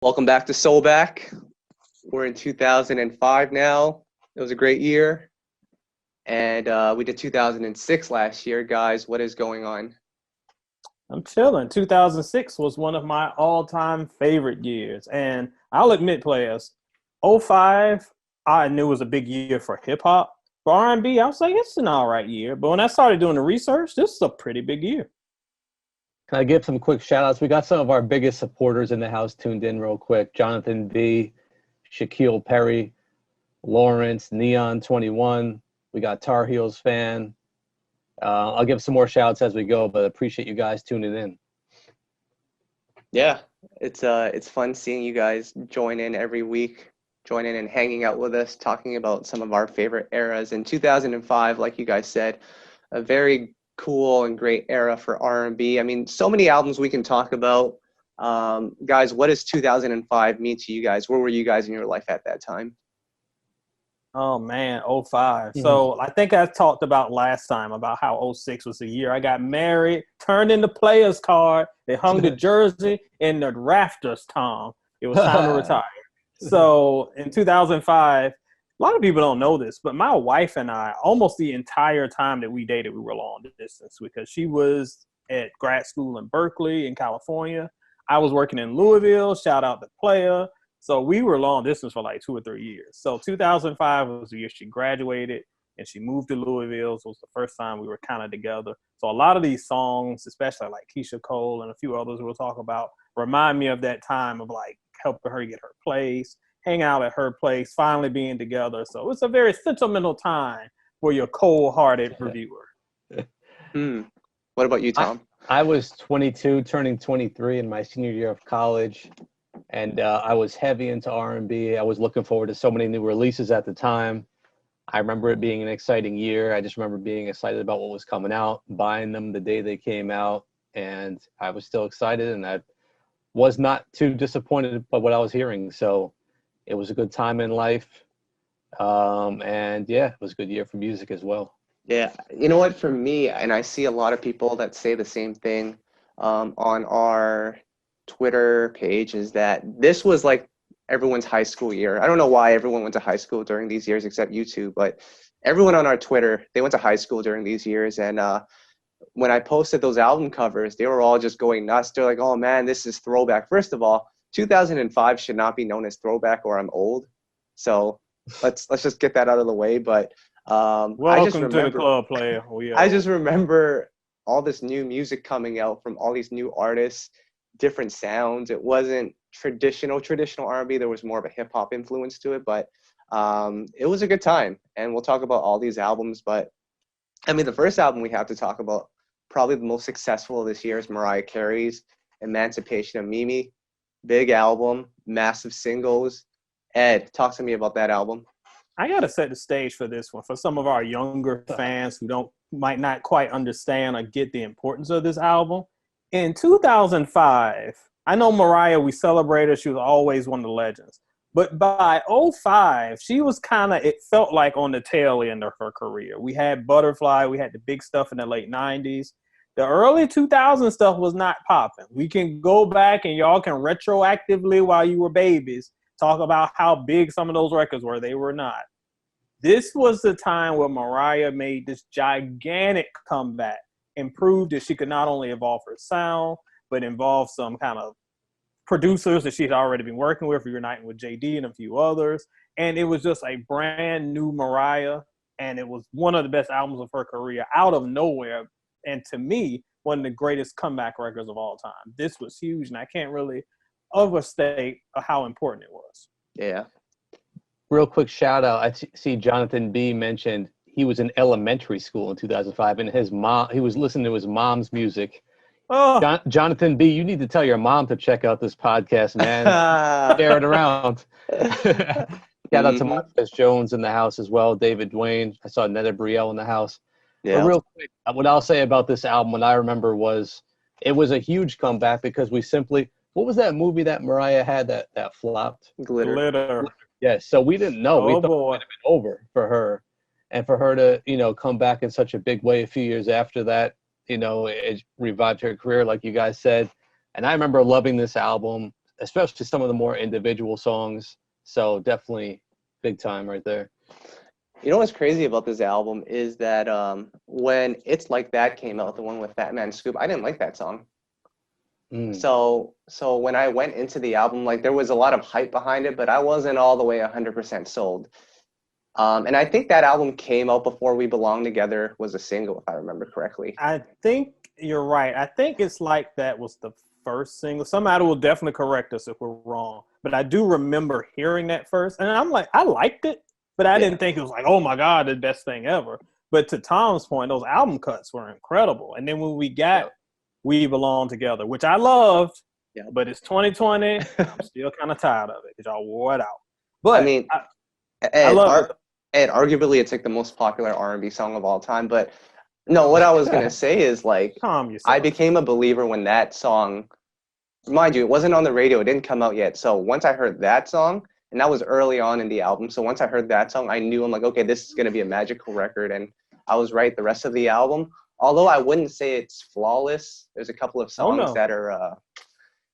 Welcome back to SoulBack. We're in 2005 now. It was a great year. And we did 2006 last year. Guys, what is going on? I'm chilling. 2006 was one of my all-time favorite years. And I'll admit, players, '05, I knew was a big year for hip-hop. For R&B, I was like, it's an all right year. But when I started doing the research, this is a pretty big year. Can I give some quick shout-outs? We got some of our biggest supporters in the house tuned in real quick. Jonathan B., Shaquille Perry, Lawrence, Neon 21. We got Tar Heels fan. I'll give some more shouts as we go, but appreciate you guys tuning in. Yeah, it's fun seeing you guys join in every week, join in and hanging out with us, talking about some of our favorite eras. In 2005, like you guys said, a very cool and great era for R&B. I mean, so many albums we can talk about. Guys, what does 2005 mean to you guys? Where were you guys in your life at that time? Oh, man, '05. So I think I talked about last time about how '06 was the year I got married, turned in the player's card. They hung the jersey in the rafters, Tom. It was time to retire. So in 2005, a lot of people don't know this, but my wife and I, almost the entire time that we dated, we were long distance because she was at grad school in Berkeley in California. I was working in Louisville. Shout out to Player. So we were long distance for like 2 or 3 years. So 2005 was the year she graduated and she moved to Louisville. So it was the first time we were kind of together. So a lot of these songs, especially like Keyshia Cole and a few others we'll talk about, remind me of that time of like helping her get her place, hang out at her place, finally being together. So it's a very sentimental time for your cold-hearted reviewer. What about you, Tom? I was 22, turning 23 in my senior year of college, and I was heavy into R&B. I was looking forward to so many new releases at the time. I remember it being an exciting year. I just remember being excited about what was coming out, buying them the day they came out, and I was still excited, and I was not too disappointed by what I was hearing. So it was a good time in life. And yeah, it was a good year for music as well. Yeah, you know what, for me, and I see a lot of people that say the same thing on our Twitter page, is that this was like everyone's high school year. I don't know why everyone went to high school during these years except you two, but everyone on our Twitter, they went to high school during these years. And when I posted those album covers, they were all just going nuts. They're like, oh man, this is throwback. First of all, 2005 should not be known as throwback or I'm old. So let's just get that out of the way. But Welcome to the club, player. I just remember all this new music coming out from all these new artists, different sounds. It wasn't traditional R&B. There was more of a hip hop influence to it, but it was a good time. And we'll talk about all these albums. But I mean, the first album we have to talk about, probably the most successful of this year, is Mariah Carey's Emancipation of Mimi. Big album, massive singles. Ed, talk to me about that album. I got to set the stage for this one for some of our younger fans who might not quite understand or get the importance of this album. In 2005, I know Mariah, we celebrated. She was always one of the legends. But by '05, she was it felt like on the tail end of her career. We had Butterfly. We had the big stuff in the late 90s. The early 2000 stuff was not popping. We can go back and y'all can retroactively, while you were babies, talk about how big some of those records were. They were not. This was the time where Mariah made this gigantic comeback and proved that she could not only evolve her sound, but involve some kind of producers that she'd already been working with, reuniting with JD and a few others. And it was just a brand new Mariah. And it was one of the best albums of her career out of nowhere. And to me, one of the greatest comeback records of all time. This was huge, and I can't really overstate how important it was. Yeah. Real quick shout out. I see Jonathan B mentioned he was in elementary school in 2005, and he was listening to his mom's music. Oh. Jonathan B, you need to tell your mom to check out this podcast, man. Share it around. Shout out to Marques Jones in the house as well. David Dwayne. I saw Netta Brielle in the house. Yeah. But real quick, what I'll say about this album, what I remember was it was a huge comeback because we simply, what was that movie that Mariah had that flopped? Glitter. Yes, so we didn't know. We thought it would have been over for her. And for her to, come back in such a big way a few years after that, it revived her career, like you guys said. And I remember loving this album, especially some of the more individual songs. So definitely big time right there. You know what's crazy about this album is that when It's Like That came out, the one with Fat Man Scoop, I didn't like that song. So when I went into the album, like there was a lot of hype behind it, but I wasn't all the way 100% sold. And I think that album came out before We Belong Together was a single, if I remember correctly. I think you're right. I think It's Like That was the first single. Somebody will definitely correct us if we're wrong. But I do remember hearing that first. And I'm like, I liked it, but I didn't think it was like, oh my God, the best thing ever. But to Tom's point, those album cuts were incredible. And then when we got We Belong Together, which I loved, but it's 2020. I'm still kind of tired of it because y'all wore it out. But I mean, I love it. And arguably it's like the most popular R&B song of all time. But no, what I was going to say is like, I became a believer when that song, mind you, it wasn't on the radio. It didn't come out yet. So once I heard that song, and that was early on in the album. So once I heard that song, I knew, I'm like, okay, this is going to be a magical record. And I was right the rest of the album. Although I wouldn't say it's flawless. There's a couple of songs that are,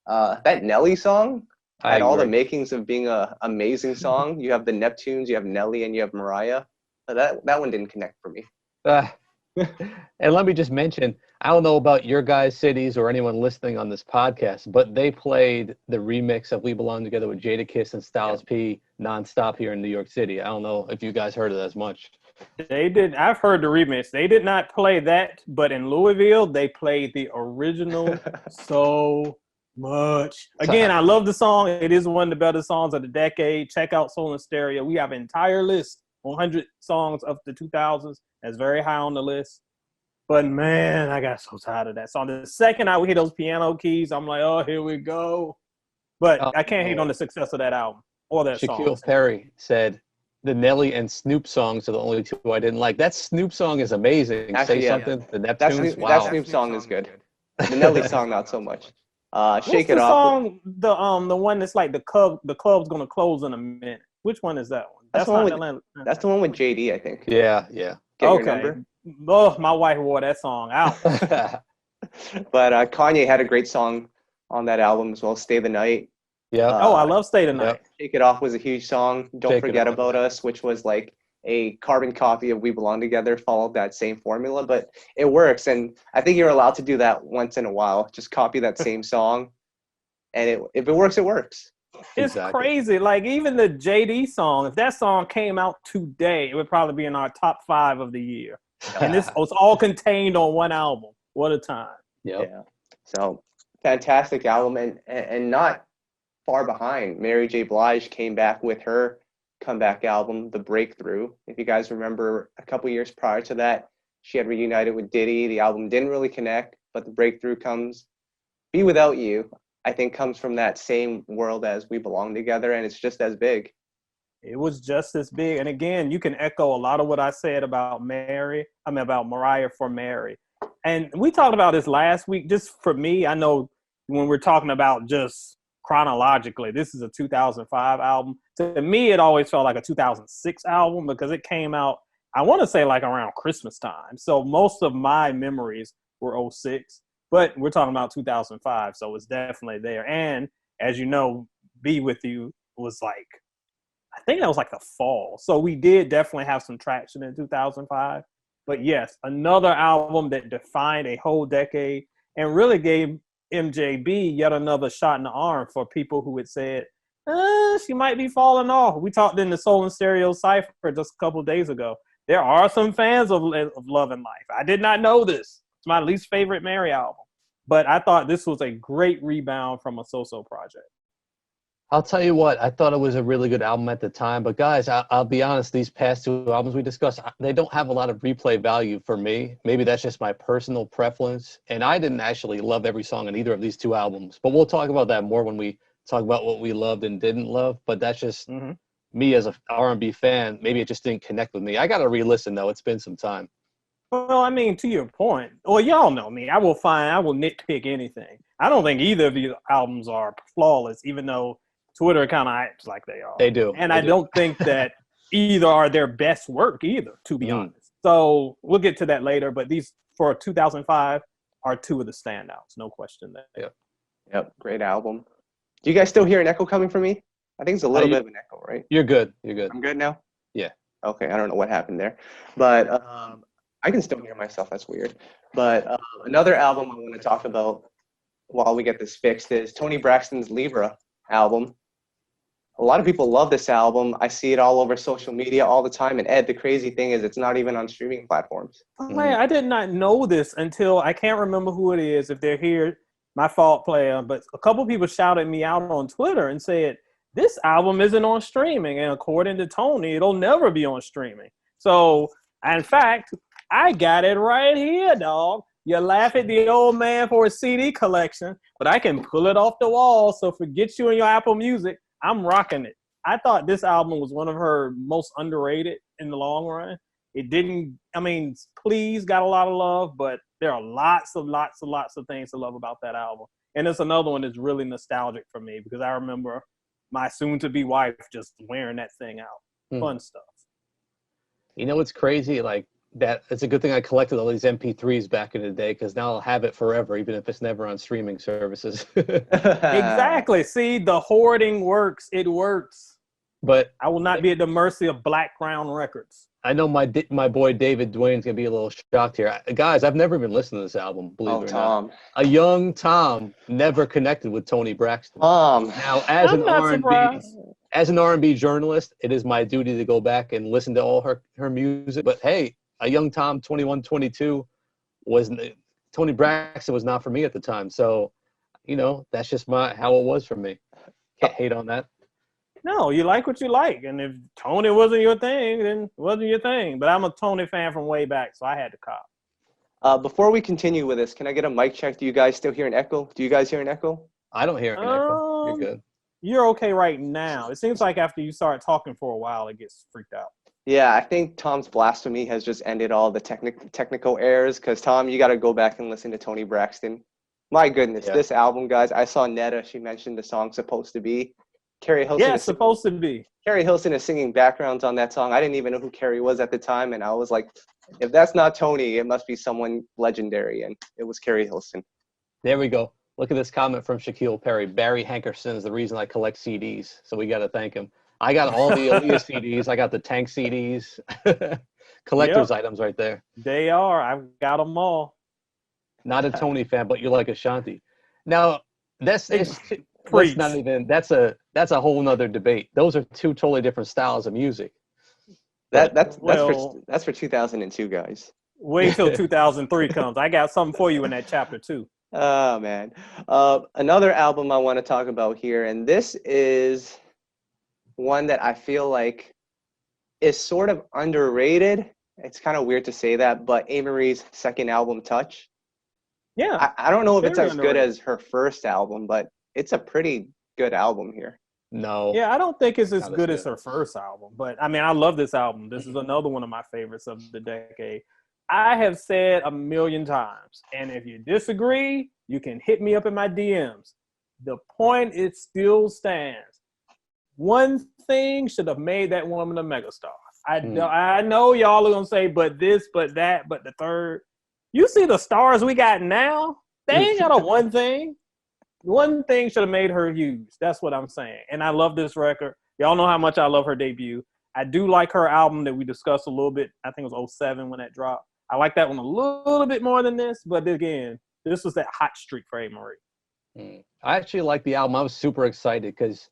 that Nelly song had all the makings of being an amazing song. You have the Neptunes, you have Nelly, and you have Mariah. But that one didn't connect for me. And let me just mention, I don't know about your guys' cities or anyone listening on this podcast, but they played the remix of We Belong Together with Jadakiss and Styles P nonstop here in New York City. I don't know if you guys heard of that as much. They did. I've heard the remix. They did not play that, but in Louisville, they played the original so much. Again, I love the song. It is one of the better songs of the decade. Check out Soul and Stereo. We have an entire list, 100 songs of the 2000s. That's very high on the list. But man, I got so tired of that song. The second I would hear those piano keys, I'm like, oh, here we go. But I can't hate on the success of that album or that song. Shaquille Perry said, the Nelly and Snoop songs are the only two I didn't like. That Snoop song is amazing. Actually, Say something. The Neptunes. That Snoop song is good. The Nelly song, not so much. Shake It Off. Song, the one that's like the club's gonna close in a minute. Which one is that one? That's the one with JD, I think. Yeah. Get your number. Oh, my wife wore that song out. But Kanye had a great song on that album as well, Stay the Night. Yeah. I love Stay the Night. Shake It Off was a huge song. Don't Forget About Us, which was like a carbon copy of We Belong Together, followed that same formula, but it works. And I think you're allowed to do that once in a while. Just copy that same song. And if it works, it works. It's crazy. Like even the JD song, if that song came out today, it would probably be in our top 5 of the year. And this was all contained on one album. What a time. Yep. Yeah. So fantastic album and not far behind. Mary J. Blige came back with her comeback album, The Breakthrough. If you guys remember, a couple years prior to that, she had reunited with Diddy. The album didn't really connect, but The Breakthrough comes. Be Without You, I think, comes from that same world as We Belong Together, and it's just as big. It was just as big. And again, you can echo a lot of what I said about about Mariah for Mary. And we talked about this last week. Just for me, I know when we're talking about just chronologically, this is a 2005 album. To me, it always felt like a 2006 album because it came out, I want to say like around Christmas time. So most of my memories were 06, but we're talking about 2005. So it's definitely there. And as you know, Be With You was like, I think that was like the fall. So we did definitely have some traction in 2005. But yes, another album that defined a whole decade and really gave MJB yet another shot in the arm for people who had said, she might be falling off. We talked in the Soul and Stereo Cypher just a couple of days ago. There are some fans of Love and Life. I did not know this. It's my least favorite Mary album. But I thought this was a great rebound from a So-So project. I'll tell you what, I thought it was a really good album at the time. But guys, I'll be honest, these past 2 albums we discussed, they don't have a lot of replay value for me. Maybe that's just my personal preference. And I didn't actually love every song on either of these 2 albums. But we'll talk about that more when we talk about what we loved and didn't love. But that's just me as a R&B fan. Maybe it just didn't connect with me. I got to re-listen, though. It's been some time. Well, I mean, to your point, well, y'all know me. I will nitpick anything. I don't think either of these albums are flawless, even though Twitter kind of acts like they are. They do. And I don't think that either are their best work either, to be honest. So we'll get to that later. But these, for 2005, are 2 of the standouts. No question there. Yep. Great album. Do you guys still hear an echo coming from me? I think it's a little bit of an echo, right? You're good. You're good. I'm good now? Yeah. Okay, I don't know what happened there. But I can still hear myself. That's weird. But another album I want to talk about while we get this fixed is Toni Braxton's Libra album. A lot of people love this album. I see it all over social media all the time. And Ed, the crazy thing is it's not even on streaming platforms. Oh, man, I did not know this until I can't remember who it is. If they're here, my fault, player. But a couple people shouted me out on Twitter and said, this album isn't on streaming. And according to Toni, it'll never be on streaming. So, in fact, I got it right here, dog. You laugh at the old man for a CD collection, but I can pull it off the wall. So forget you and your Apple Music. I'm rocking it. I thought this album was one of her most underrated in the long run. It didn't, I mean, Please got a lot of love, but there are lots of things to love about that album. And it's another one that's really nostalgic for me because I remember my soon-to-be wife just wearing that thing out. Fun stuff. You know what's crazy? Like, that it's a good thing I collected all these MP3s back in the day because now I'll have it forever, even if it's never on streaming services. Exactly. See, the hoarding works. It works. But I will not be at the mercy of Black Crown Records. I know my boy David Duane's gonna be a little shocked here. Guys, I've never even listened to this album. Believe it or not. A young Tom never connected with Toni Braxton. Now, as an R&B journalist, it is my duty to go back and listen to all her music. But hey, a young Tom, 21, 22, Toni Braxton was not for me at the time. So, you know, that's just how it was for me. Can't hate on that. No, you like what you like. And if Toni wasn't your thing, then it wasn't your thing. But I'm a Toni fan from way back, so I had to cop. Before we continue with this, can I get a mic check? Do you guys still hear an echo? Do you guys hear an echo? I don't hear an echo. You're good. You're okay right now. It seems like after you start talking for a while, it gets freaked out. Yeah, I think Tom's blasphemy has just ended all the technical errors because, Tom, you got to go back and listen to Toni Braxton. My goodness, this album, guys. I saw Netta. She mentioned the song Supposed to Be. Carrie Hilson. Yeah, Supposed to Be. Carrie Hilson is singing backgrounds on that song. I didn't even know who Carrie was at the time, and I was like, if that's not Toni, it must be someone legendary, and it was Carrie Hilson. There we go. Look at this comment from Shaquille Perry. Barry Hankerson is the reason I collect CDs, so we got to thank him. I got all the Aaliyah CDs. I got the Tank CDs. Collector's items right there. They are. I've got them all. Not a Toni fan, but you like Ashanti. Now, that's a whole nother debate. Those are two totally different styles of music. That's for 2002, guys. Wait till 2003 comes. I got something for you in that chapter too. Oh man. Another album I want to talk about here, and this is one that I feel like is sort of underrated. It's kind of weird to say that, but Amerie's second album, Touch. Yeah. I don't know if it's as good as her first album, but it's a pretty good album here. No. Yeah, I don't think it's as good as her first album, but I mean, I love this album. This is another one of my favorites of the decade. I have said a million times, and if you disagree, you can hit me up in my DMs. The point, it still stands. One thing should have made that woman a megastar. I know y'all are going to say, but this, but that, but the third. You see the stars we got now? They ain't got a one thing. One thing should have made her huge. That's what I'm saying. And I love this record. Y'all know how much I love her debut. I do like her album that we discussed a little bit. I think it was 2007 when that dropped. I like that one a little bit more than this. But again, this was that hot streak for Amerie. I actually like the album. I was super excited because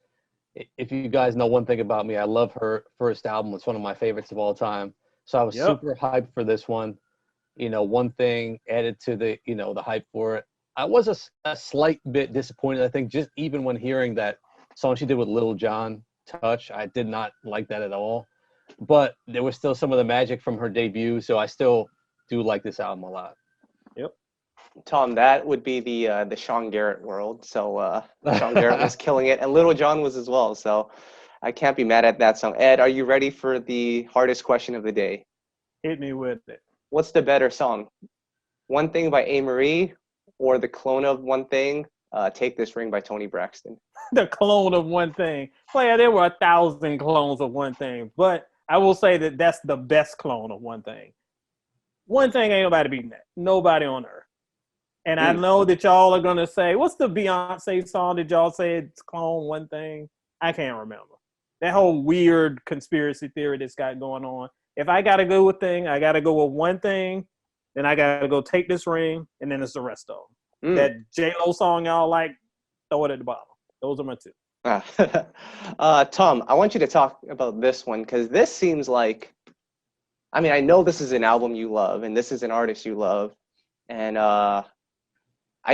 if you guys know one thing about me, I love her first album. It's one of my favorites of all time. So I was super hyped for this one. You know, one thing added to the, you know, the hype for it. I was a slight bit disappointed, I think, just even when hearing that song she did with Lil Jon, Touch. I did not like that at all. But there was still some of the magic from her debut, so I still do like this album a lot. Yep. Tom, that would be the Sean Garrett world. So Sean Garrett was killing it, and Lil Jon was as well. So I can't be mad at that song. Ed, are you ready for the hardest question of the day? Hit me with it. What's the better song? One Thing by Amerie or the clone of One Thing, Take This Ring by Toni Braxton? The clone of One Thing. Well, yeah, there were 1,000 clones of One Thing, but I will say that that's the best clone of One Thing. One Thing ain't nobody beating that. Nobody on earth. And I know that y'all are going to say, what's the Beyonce song? Did y'all say it's clone one thing? I can't remember. That whole weird conspiracy theory that's got going on. If I got to go with thing, I got to go with one thing. Then I got to go take this ring. And then it's the rest of them. That J-Lo song y'all like, throw it at the bottom. Those are my two. Tom, I want you to talk about this one because this seems like, I mean, I know this is an album you love and this is an artist you love. And I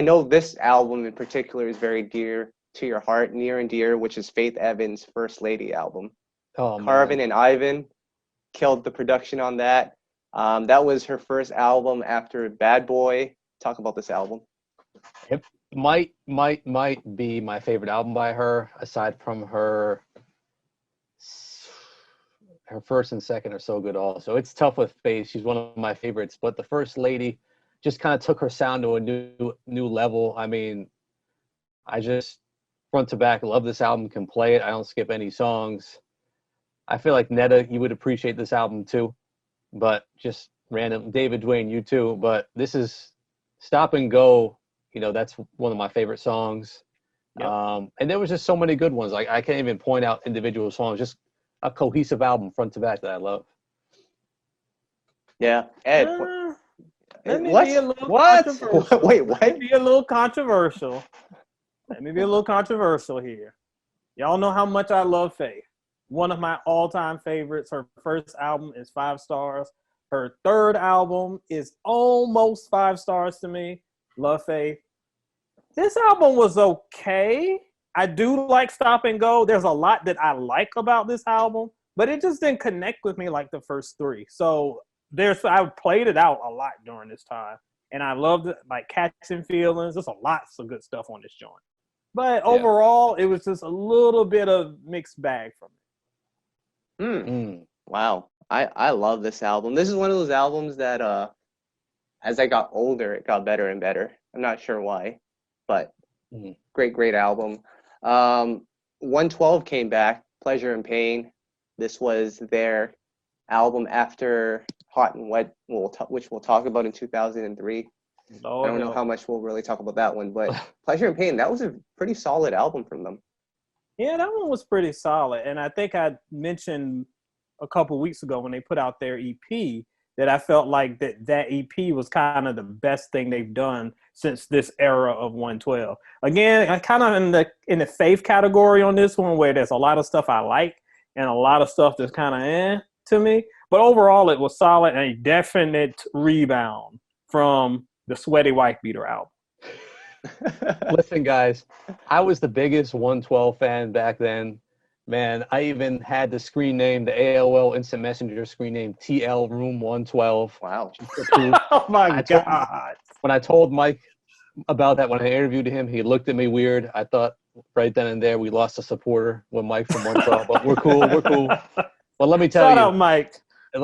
know this album in particular is very dear to your heart, near and dear, which is Faith Evans' First Lady album. Oh, Carvin and Ivan killed the production on that. That was her first album after Bad Boy. Talk about this album. It might be my favorite album by her, aside from her first and second are so good also. It's tough with Faith. She's one of my favorites, but the First Lady just kind of took her sound to a new level. I mean, I just front to back love this album, can play it. I don't skip any songs. I feel like Netta, you would appreciate this album too, but just random. David Dwayne, you too, but this is Stop and Go. You know, that's one of my favorite songs. Yep. And there was just so many good ones. Like I can't even point out individual songs, just a cohesive album front to back that I love. Yeah. Ed, let me what? be a little What? controversial. Wait, what? Let me be a little controversial. Let me be a little controversial here. Y'all know how much I love Faith. One of my all-time favorites. Her first album is 5 stars. Her third album is almost 5 stars to me. Love Faith. This album was okay. I do like Stop and Go. There's a lot that I like about this album, but it just didn't connect with me like the first 3. So I played it out a lot during this time, and I loved it, like Catching Feelings. There's lots of good stuff on this joint. But overall, it was just a little bit of mixed bag for me. Wow. I love this album. This is one of those albums that as I got older, it got better and better. I'm not sure why, but great album. 112 came back, Pleasure and Pain. This was their album after Hot and Wet, which we'll talk about in 2003. I don't know how much we'll really talk about that one, but Pleasure and Pain, that was a pretty solid album from them. Yeah, that one was pretty solid. And I think I mentioned a couple weeks ago when they put out their EP that I felt like that EP was kind of the best thing they've done since this era of 112. Again, I kind of in the Faith category on this one, where there's a lot of stuff I like and a lot of stuff that's kind of to me. But overall, it was solid and a definite rebound from the Sweaty Wife Beater album. Listen, guys, I was the biggest 112 fan back then. Man, I even had the screen name, the AOL Instant Messenger screen name, TL Room 112. Wow. Oh, my God. When I told Mike about that, when I interviewed him, he looked at me weird. I thought right then and there we lost a supporter with Mike from 112, but we're cool. But let me tell you. Shout out, Mike. And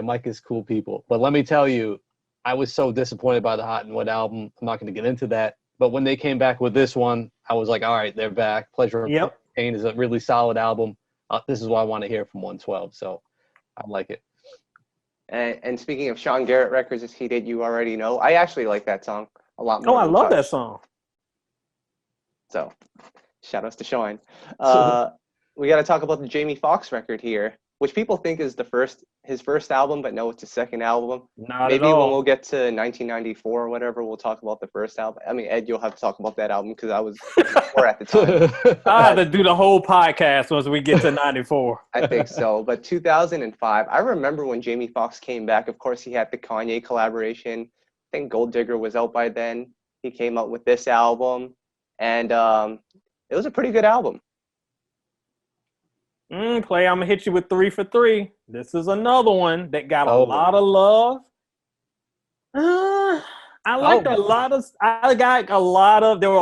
Mike is cool people. But let me tell you, I was so disappointed by the Hot and Wet album. I'm not going to get into that. But when they came back with this one, I was like, all right, they're back. Pleasure and Pain is a really solid album. This is what I want to hear from 112. So I like it. And speaking of Sean Garrett records, as he did, you already know. I actually like that song a lot more. Oh, I love that song. So shout outs to Sean. We got to talk about the Jamie Foxx record here, which people think is his first album, but no, it's his second album. Maybe when we'll get to 1994 or whatever, we'll talk about the first album. I mean, Ed, you'll have to talk about that album because I was 4 at the time. I'll have to do the whole podcast once we get to 94. I think so. But 2005, I remember when Jamie Foxx came back. Of course, he had the Kanye collaboration. I think Gold Digger was out by then. He came out with this album, and it was a pretty good album. Play, I'm gonna hit you with 3 for 3. This is another one that got a lot of love. There were a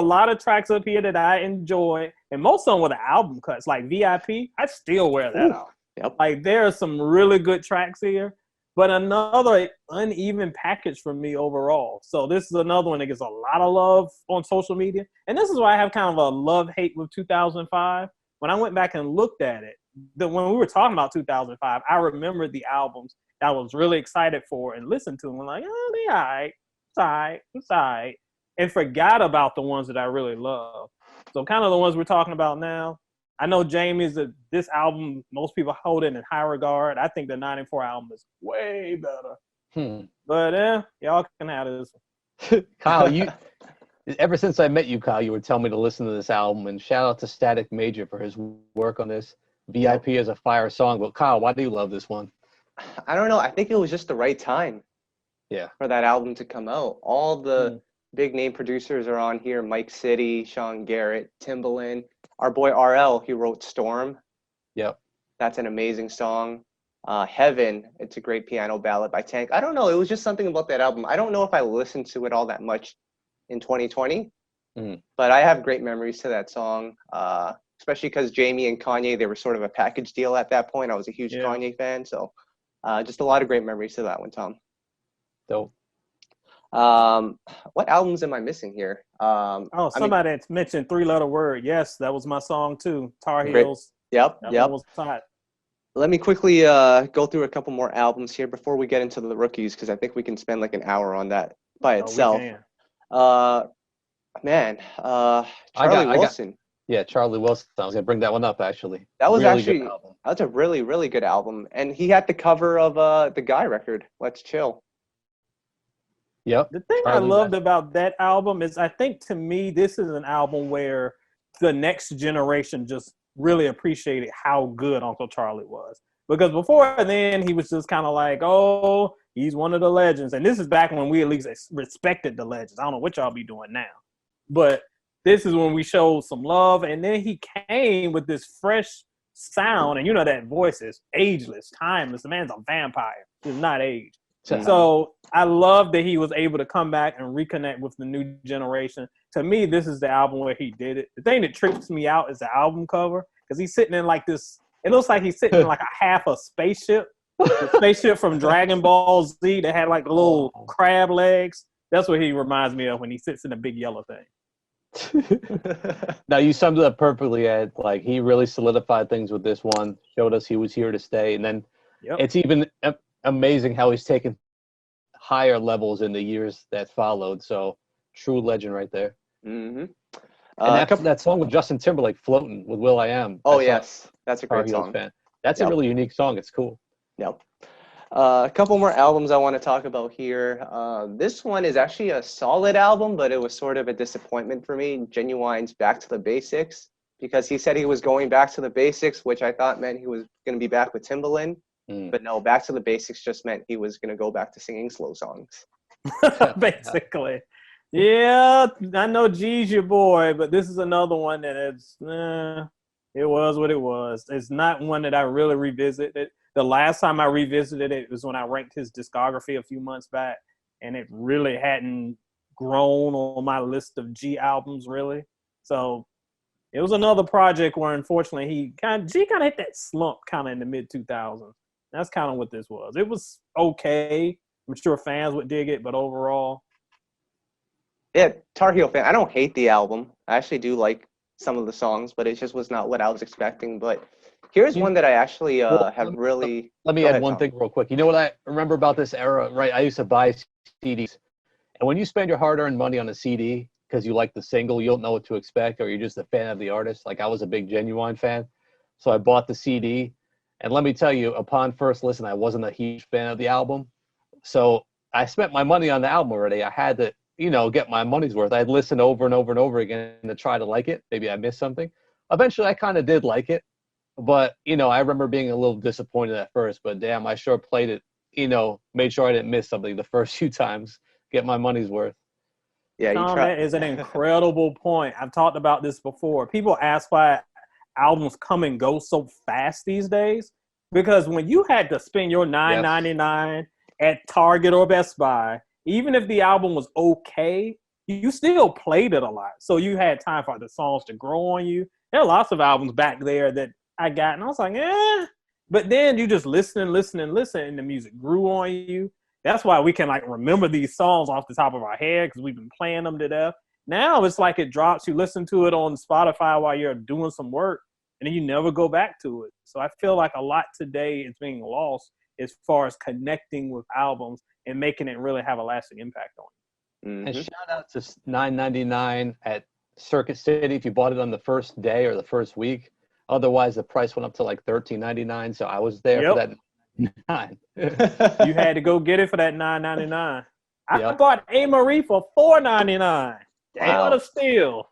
lot of tracks up here that I enjoyed, and most of them were the album cuts, like VIP. I still wear that out. Yep. Like, there are some really good tracks here, but another uneven package for me overall. So this is another one that gets a lot of love on social media, and this is why I have kind of a love-hate with 2005. When I went back and looked at it, when we were talking about 2005, I remembered the albums that I was really excited for and listened to them. I'm like, oh, they all right. It's all right. and forgot about the ones that I really love. So kind of the ones we're talking about now. I know Jamie's this album, most people hold it in high regard. I think the 94 album is way better. But y'all can have this. Kyle, ever since I met you, Kyle, you were telling me to listen to this album, and shout out to Static Major for his work on this. VIP is a fire song, but Kyle, why do you love this one? I don't know. I think it was just the right time. Yeah. For that album to come out. All the big name producers are on here. Mike City, Sean Garrett, Timbaland. Our boy RL, he wrote Storm. Yep. That's an amazing song. Heaven, it's a great piano ballad by Tank. I don't know. It was just something about that album. I don't know if I listened to it all that much in 2020, but I have great memories to that song, especially because Jamie and Kanye, they were sort of a package deal at that point. I was a huge Kanye fan, so just a lot of great memories to that one, Tom. Dope. What albums am I missing here? Somebody mentioned Three Letter Word. Yes, that was my song too. Tar Heels. Yep. That was hot. Let me quickly go through a couple more albums here before we get into the rookies, because I think we can spend like an hour on that by itself. Charlie Wilson. Charlie Wilson. I was gonna bring that one up actually. That was that's a really, really good album, and he had the cover of the Guy record, Let's Chill. Yep. The thing I loved about that album is I think to me this is an album where the next generation just really appreciated how good Uncle Charlie was. Because before then he was just kind of like, oh, he's one of the legends. And this is back when we at least respected the legends. I don't know what y'all be doing now. But this is when we showed some love. And then he came with this fresh sound. And you know that voice is ageless, timeless. The man's a vampire. He's not aged. So I love that he was able to come back and reconnect with the new generation. To me, this is the album where he did it. The thing that trips me out is the album cover, because he's sitting in like this. It looks like he's sitting in like a half a spaceship. The spaceship from Dragon Ball Z that had like the little crab legs. That's what he reminds me of when he sits in a big yellow thing. Now you summed it up perfectly, Ed. Like he really solidified things with this one, showed us he was here to stay, and then it's even amazing how he's taken higher levels in the years that followed. So true legend right there. And that song with Justin Timberlake, Floating with Will.i.am. Oh yes, that's a great song. Fan. That's a really unique song. It's cool. Yep. A couple more albums I want to talk about here. This one is actually a solid album, but it was sort of a disappointment for me. Ginuwine's Back to the Basics, because he said he was going back to the basics, which I thought meant he was going to be back with Timbaland. But no, Back to the Basics just meant he was going to go back to singing slow songs. Basically. Yeah, I know G's your boy, but this is another one that it was what it was. It's not one that I really revisited. The last time I revisited it was when I ranked his discography a few months back, and it really hadn't grown on my list of G albums, really. So it was another project where, unfortunately, G kind of hit that slump kind of in the mid-2000s. That's kind of what this was. It was okay. I'm sure fans would dig it, but overall. Yeah, Tar Heel fan. I don't hate the album. I actually do like some of the songs, but it just was not what I was expecting. But here's one that I actually have really... Let me add one thing real quick. You know what I remember about this era, right? I used to buy CDs. And when you spend your hard-earned money on a CD because you like the single, you don't know what to expect, or you're just a fan of the artist. Like I was a big Ginuwine fan. So I bought the CD. And let me tell you, upon first listen, I wasn't a huge fan of the album. So I spent my money on the album already. I had to, get my money's worth. I'd listen over and over and over again to try to like it. Maybe I missed something. Eventually, I kind of did like it. But, I remember being a little disappointed at first. But damn, I sure played it, made sure I didn't miss something the first few times. Get my money's worth. Yeah, that is an incredible point. I've talked about this before. People ask why albums come and go so fast these days, because when you had to spend your $9.99 at Target or Best Buy, even if the album was okay, you still played it a lot. So you had time for the songs to grow on you. There are lots of albums back there that I got, and I was like, But then you just listen, and the music grew on you. That's why we can remember these songs off the top of our head, because we've been playing them to death. Now it's like it drops. You listen to it on Spotify while you're doing some work, and then you never go back to it. So I feel like a lot today is being lost as far as connecting with albums and making it really have a lasting impact on And shout out to $9.99 at Circuit City if you bought it on the first day or the first week. Otherwise, the price went up to like $13.99. So I was there for that. You had to go get it for that $9.99. I bought Amerie for $4.99. Damn, what a steal!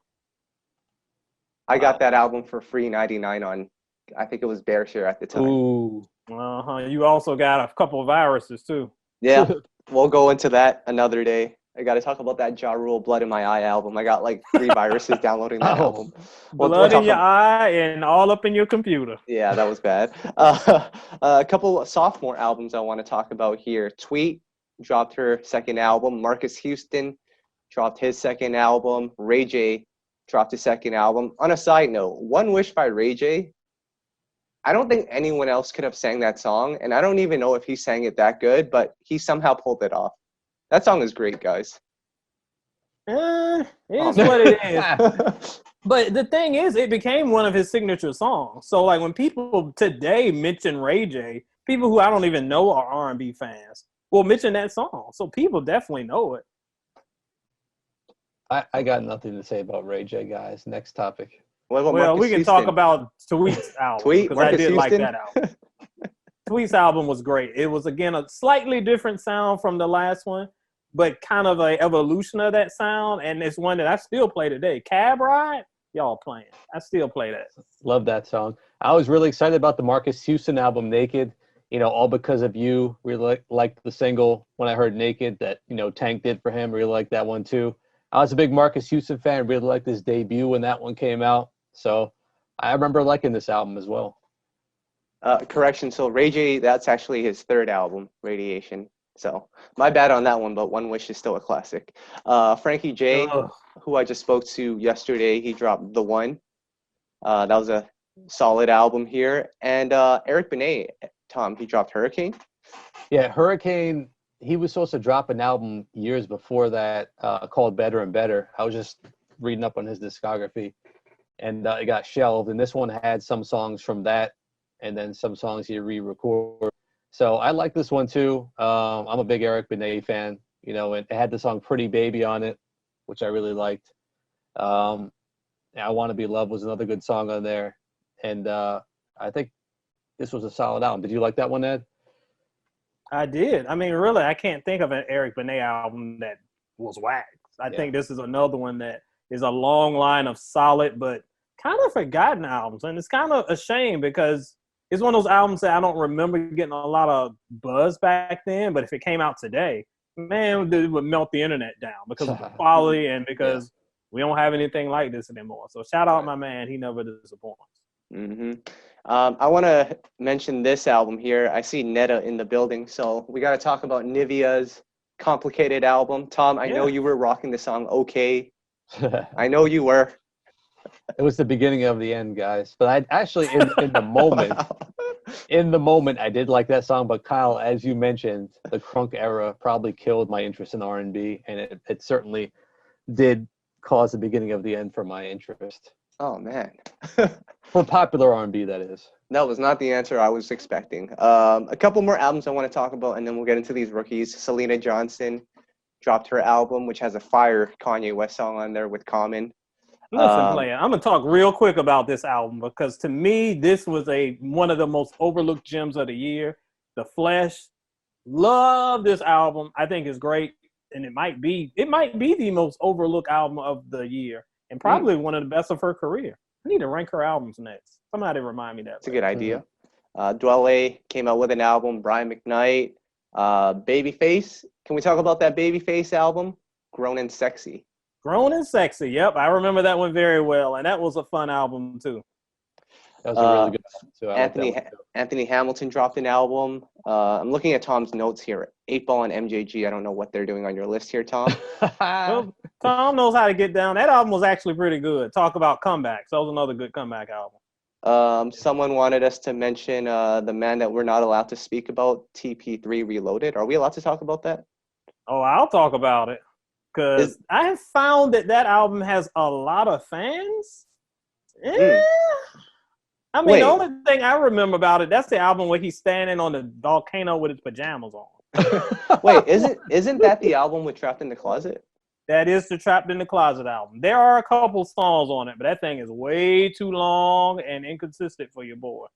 I got that album for free 99 on, I think it was Bearshare at the time. Ooh. You also got a couple of viruses too. Yeah, we'll go into that another day. I got to talk about that Ja Rule Blood in My Eye album. I got like 3 viruses downloading that album. Blood in your eye and all up in your computer. Yeah, that was bad. A couple of sophomore albums I want to talk about here. Tweet dropped her second album. Marques Houston dropped his second album. Ray J dropped his second album. On a side note, One Wish by Ray J, I don't think anyone else could have sang that song, and I don't even know if he sang it that good, but he somehow pulled it off. That song is great, guys. It is what it is. But the thing is, it became one of his signature songs. So, like, when people today mention Ray J, people who I don't even know are R&B fans will mention that song. So people definitely know it. I got nothing to say about Ray J, guys. Next topic. Well, we can talk about Tweet's album. Because I did like that album. Tweet's album was great. It was, again, a slightly different sound from the last one, but kind of an evolution of that sound. And it's one that I still play today. Cab Ride, y'all playing. I still play that. Love that song. I was really excited about the Marques Houston album, Naked. You know, all because of you. Really liked the single when I heard Naked that, you know, Tank did for him. Really liked that one too. I was a big Marques Houston fan. Really liked his debut when that one came out. So I remember liking this album as well. Correction. So Ray J, that's actually his third album, Radiation. So my bad on that one, but One Wish is still a classic. Frankie J, who I just spoke to yesterday, he dropped The One. That was a solid album here. And Eric Benet, Tom, he dropped Hurricane. Yeah, Hurricane, he was supposed to drop an album years before that called Better and Better. I was just reading up on his discography, and it got shelved. And this one had some songs from that, and then some songs he re-recorded. So I like this one too. I'm a big Eric Benet fan. You know, it had the song Pretty Baby on it, which I really liked. I Want to Be Loved was another good song on there. And I think this was a solid album. Did you like that one, Ed? I did. I mean, really, I can't think of an Eric Benet album that was whack. I think this is another one that is a long line of solid but kind of forgotten albums. And it's kind of a shame because it's one of those albums that I don't remember getting a lot of buzz back then. But if it came out today, man, it would melt the internet down because of the quality and because we don't have anything like this anymore. So shout out my man. He never disappoints. Mm-hmm. I want to mention this album here. I see Netta in the building, so we got to talk about Nivea's Complicated album. Tom, I know you were rocking the song Okay. I know you were. It was the beginning of the end, guys. But I actually, in the moment, I did like that song. But Kyle, as you mentioned, the crunk era probably killed my interest in R&B, and it certainly did cause the beginning of the end for my interest. Oh man. For popular R&B, that is. That was not the answer I was expecting. A couple more albums I want to talk about, and then we'll get into these rookies. Selena Johnson dropped her album, which has a fire Kanye West song on there with Common. Listen, player, I'm going to talk real quick about this album because to me, this was one of the most overlooked gems of the year. The Flesh. Love this album. I think it's great. And it might be the most overlooked album of the year and probably one of the best of her career. I need to rank her albums next. Somebody remind me that. That's a good idea. Dwelle came out with an album. Brian McKnight. Babyface. Can we talk about that Babyface album? Grown and Sexy. Grown and Sexy. Yep, I remember that one very well, and that was a fun album too. That was a really good album too. Anthony Hamilton dropped an album. I'm looking at Tom's notes here. 8Ball and MJG. I don't know what they're doing on your list here, Tom. Well, Tom knows how to get down. That album was actually pretty good. Talk about comebacks. That was another good comeback album. Someone wanted us to mention the man that we're not allowed to speak about, TP3 Reloaded. Are we allowed to talk about that? Oh, I'll talk about it. Because I have found that album has a lot of fans. I mean, the only thing I remember about it, that's the album where he's standing on the volcano with his pajamas on. Wait, isn't that the album with Trapped in the Closet? That is the Trapped in the Closet album. There are a couple songs on it, but that thing is way too long and inconsistent for your boy.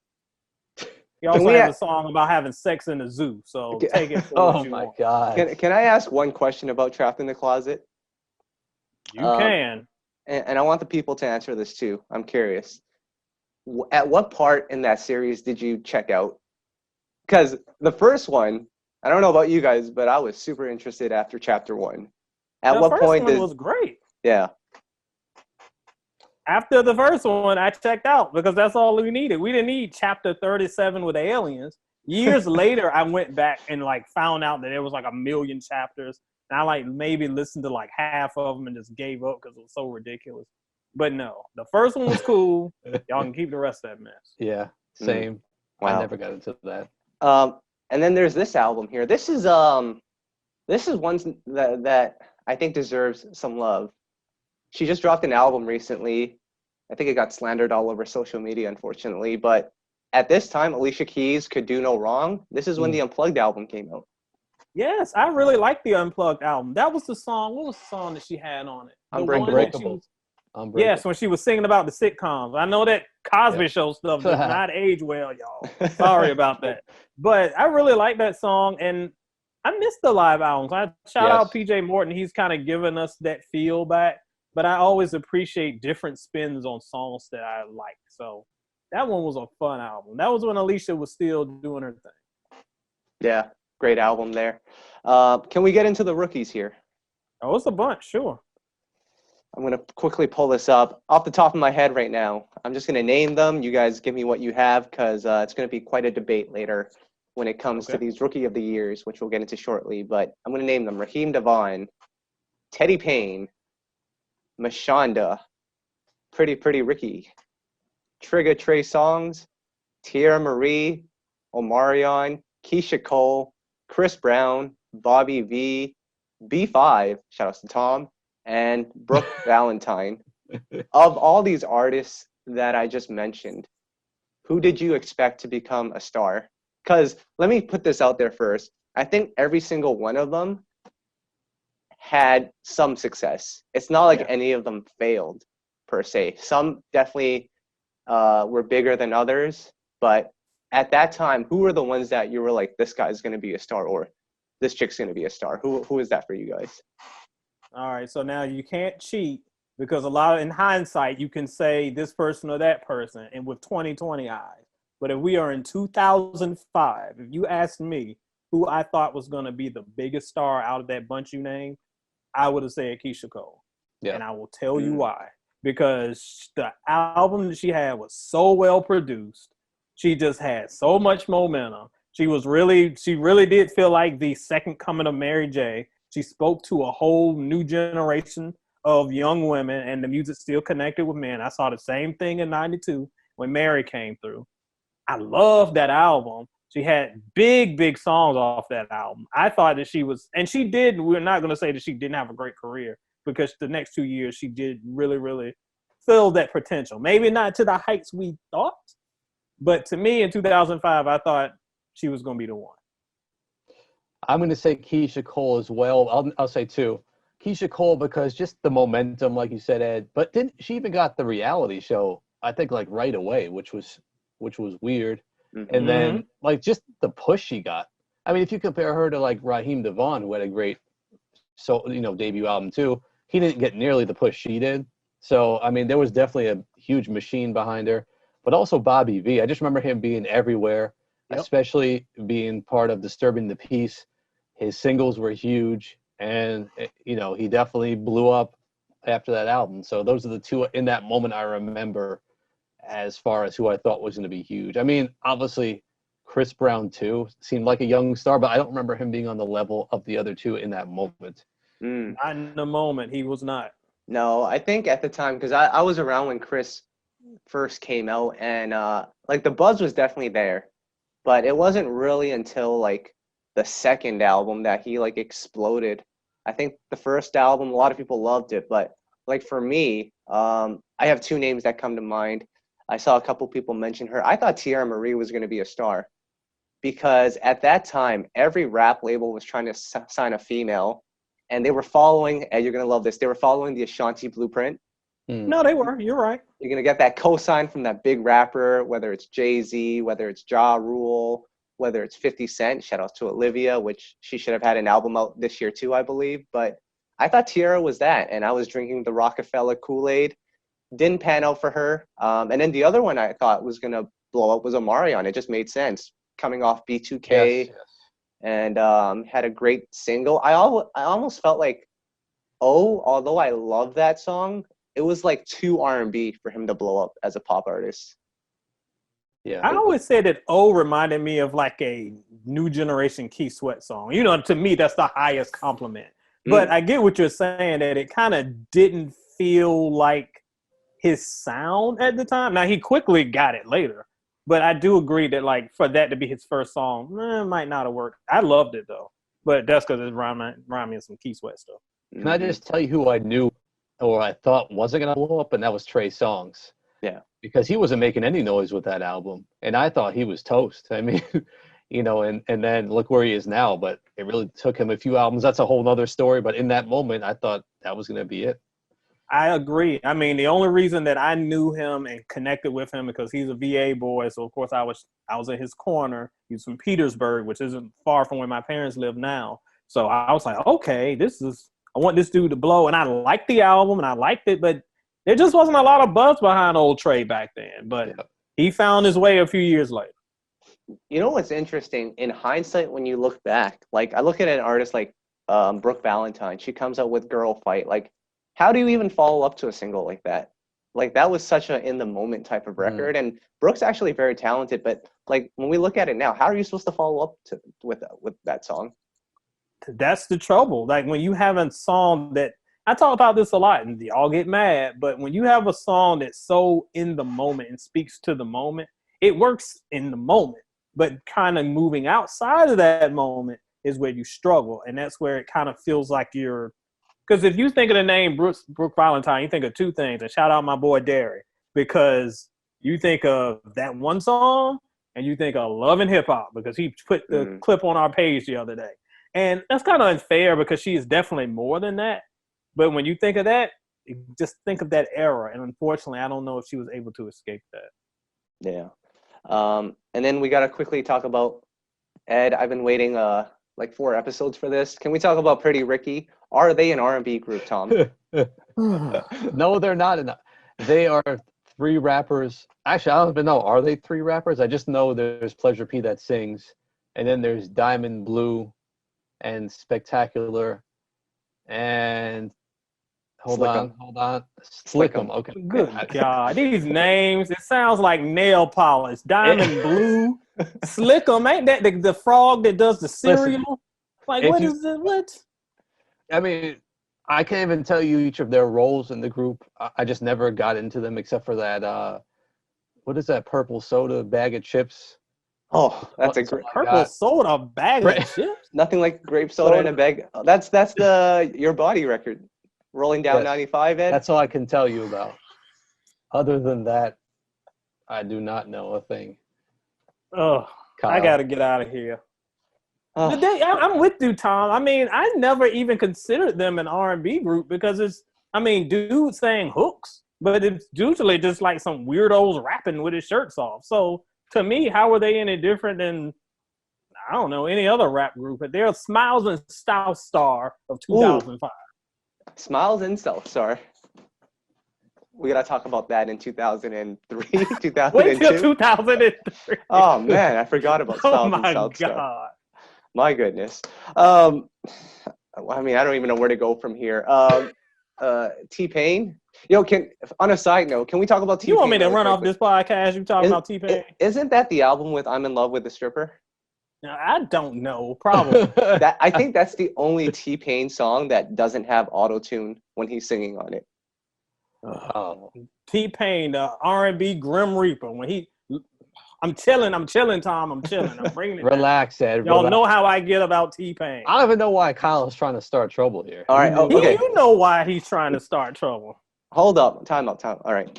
He also has a song about having sex in the zoo, so take it for what you want. Oh my God. Can I ask one question about Trapped in the Closet? You can. And I want the people to answer this too. I'm curious. At what part in that series did you check out? Because the first one, I don't know about you guys, but I was super interested after chapter 1. At what point the first one was great. Yeah. After the first one, I checked out because that's all we needed. We didn't need chapter 37 with aliens. Years later, I went back and found out that there was 1 million chapters. And I maybe listened to half of them and just gave up because it was so ridiculous. But no, the first one was cool. Y'all can keep the rest of that mess. Yeah, same. Wow. I never got into that. And then there's this album here. This is one that I think deserves some love. She just dropped an album recently. I think it got slandered all over social media, unfortunately. But at this time, Alicia Keys could do no wrong. This is when the Unplugged album came out. Yes, I really like the Unplugged album. That was the song. What was the song that she had on it? Unbreakable. Yes, when she was singing about the sitcoms. I know that Cosby Show stuff does not age well, y'all. Sorry about that. But I really like that song, and I miss the live albums. I shout out PJ Morton. He's kind of given us that feel back. But I always appreciate different spins on songs that I like. So that one was a fun album. That was when Alicia was still doing her thing. Yeah, great album there. Can we get into the rookies here? Oh, it's a bunch, sure. I'm going to quickly pull this up. Off the top of my head right now, I'm just going to name them. You guys give me what you have because it's going to be quite a debate later when it comes to these Rookie of the Years, which we'll get into shortly. But I'm going to name them. Raheem DeVaughn, Teddy Payne, Mashonda, Pretty Ricky, Trigger Trey Songz, Tierra Marie, Omarion, Keyshia Cole, Chris Brown, Bobby V, B5, shout outs to Tom, and Brooke Valentine. Of all these artists that I just mentioned, who did you expect to become a star? Because let me put this out there first. I think every single one of them had some success. It's not like any of them failed per se. Some definitely were bigger than others, but at that time, who were the ones that you were like, this guy's going to be a star or this chick's going to be a star? Who is that for you guys? All right, so now you can't cheat because in hindsight, you can say this person or that person and with 2020 eyes. But if we are in 2005, if you asked me who I thought was going to be the biggest star out of that bunch you named, I would have said Keyshia Cole. Yeah. And I will tell you why. Because the album that she had was so well produced. She just had so much momentum. She really did feel like the second coming of Mary J. She spoke to a whole new generation of young women, and the music still connected with men. I saw the same thing in 92 when Mariah came through. I love that album. She had big songs off that album. I thought that she was, and she did, we're not going to say that she didn't have a great career because the next 2 years she did really fill that potential. Maybe not to the heights we thought, but to me in 2005, I thought she was going to be the one. I'm going to say Keyshia Cole as well. I'll say two. Keyshia Cole because just the momentum, like you said, Ed, but then she even got the reality show, I think right away, which was weird. Mm-hmm. And then just the push she got. I mean, if you compare her to Raheem DeVaughn, who had a great debut album too, he didn't get nearly the push she did. So I mean, there was definitely a huge machine behind her. But also Bobby V. I just remember him being everywhere, especially being part of Disturbing the Peace. His singles were huge, and he definitely blew up after that album. So those are the two in that moment I remember as far as who I thought was going to be huge. I mean, obviously, Chris Brown, too, seemed like a young star, but I don't remember him being on the level of the other two in that moment. Not in the moment. He was not. No, I think at the time, because I was around when Chris first came out, and the buzz was definitely there. But it wasn't really until, the second album that he, exploded. I think the first album, a lot of people loved it, but, for me, I have two names that come to mind. I saw a couple people mention her. I thought Tierra Marie was going to be a star because at that time, every rap label was trying to sign a female. and they were following, and you're going to love this, they were following the Ashanti blueprint. No, they were. You're right. You're going to get that cosign from that big rapper, whether it's Jay-Z, whether it's Ja Rule, whether it's 50 Cent. Shout out to Olivia, which she should have had an album out this year too, I believe. But I thought Tiara was that, and I was drinking the Rockefeller Kool-Aid. Didn't pan out for her. And then the other one I thought was going to blow up was Amerie. It just made sense. Coming off B2K, Yes. and had a great single. I almost felt like, although I love that song, it was like too R&B for him to blow up as a pop artist. Yeah. I always said that O reminded me of like a new generation Key Sweat song. You know, to me, that's the highest compliment. But I get what you're saying, that it kind of didn't feel like his sound at the time. Now, he quickly got it later. But I do agree that, like, for that to be his first song, it might not have worked. I loved it, though. But that's because it reminded me of some Key Sweat stuff. Can I just tell you who I knew or I thought wasn't going to blow up? And that was Trey Songz. Yeah. Because he wasn't making any noise with that album. And I thought he was toast. I mean, you know, and then look where he is now. But it really took him a few albums. That's a whole nother story. But in that moment, I thought that was going to be it. I agree. I mean, the only reason that I knew him and connected with him because he's a VA boy. So, of course, I was in his corner. He's from Petersburg, which isn't far from where my parents live now. So I was like, okay, I want this dude to blow. And I liked the album and I liked it, but there just wasn't a lot of buzz behind old Trey back then. But he found his way a few years later. You know what's interesting? In hindsight, when you look back, like I look at an artist like Brooke Valentine. She comes out with Girl Fight. Like, how do you even follow up to a single like that? Like, that was such a in-the-moment type of record. And Brooke's actually very talented. But, like, when we look at it now, how are you supposed to follow up with that song? That's the trouble. Like, when you have a song that – I talk about this a lot, and y'all get mad. But when you have a song that's so in the moment and speaks to the moment, it works in the moment. But kind of moving outside of that moment is where you struggle. And that's where it kind of feels like you're – because if you think of the name Brooke Valentine, you think of two things. And shout out my boy Derry, because you think of that one song and you think of Love and Hip Hop, because he put the clip on our page the other day. And that's kind of unfair because she is definitely more than that. But when you think of that, just think of that era. And unfortunately, I don't know if she was able to escape that. Yeah. And then we got to quickly talk about Ed. I've been waiting like 4 episodes for this. Can we talk about Pretty Ricky? Are they an R&B group, Tom? No, they're not. They are 3 rappers. Actually, I don't even know. Are they 3 rappers? I just know there's Pleasure P that sings. And then there's Diamond Blue and Spectacular. And hold on. Slickum. Okay. Good God. These names, it sounds like nail polish. Diamond Blue. Slickum. Ain't that the frog that does the cereal? Listen, like, what is it? What? I mean, I can't even tell you each of their roles in the group. I just never got into them except for that, what is that purple soda bag of chips? Oh, that's a great purple soda bag of chips? Nothing like grape soda in a bag. Oh, that's the Your Body record. Rolling Down 95, Ed? That's all I can tell you about. Other than that, I do not know a thing. Oh, Kyle. I got to get out of here. I'm with you, Tom. I mean, I never even considered them an R&B group because dudes saying hooks, but it's usually just like some weirdos rapping with his shirts off. So to me, how are they any different than, I don't know, any other rap group? But they're Smiles and South Star of 2005. Ooh. Smiles and South Star. We got to talk about that in 2003, 2002. Wait till 2003. Oh, man, I forgot about Smiles and South Star. Oh, my God. My goodness. I mean, I don't even know where to go from here. T-Pain. On a side note, can we talk about T-Pain? You want me to run off this podcast? You talking about T-Pain? Isn't that the album with I'm in Love with the Stripper? Now, I don't know. Probably. I think that's the only T-Pain song that doesn't have auto-tune when he's singing on it. Oh. T-Pain, the R&B Grim Reaper. When I'm chilling, Tom. I'm chilling. I'm bringing it Relax, Ed. Y'all know how I get about T-Pain. I don't even know why Kyle is trying to start trouble here. All right. Okay. You know why he's trying to start trouble. Hold up. Time out. All right.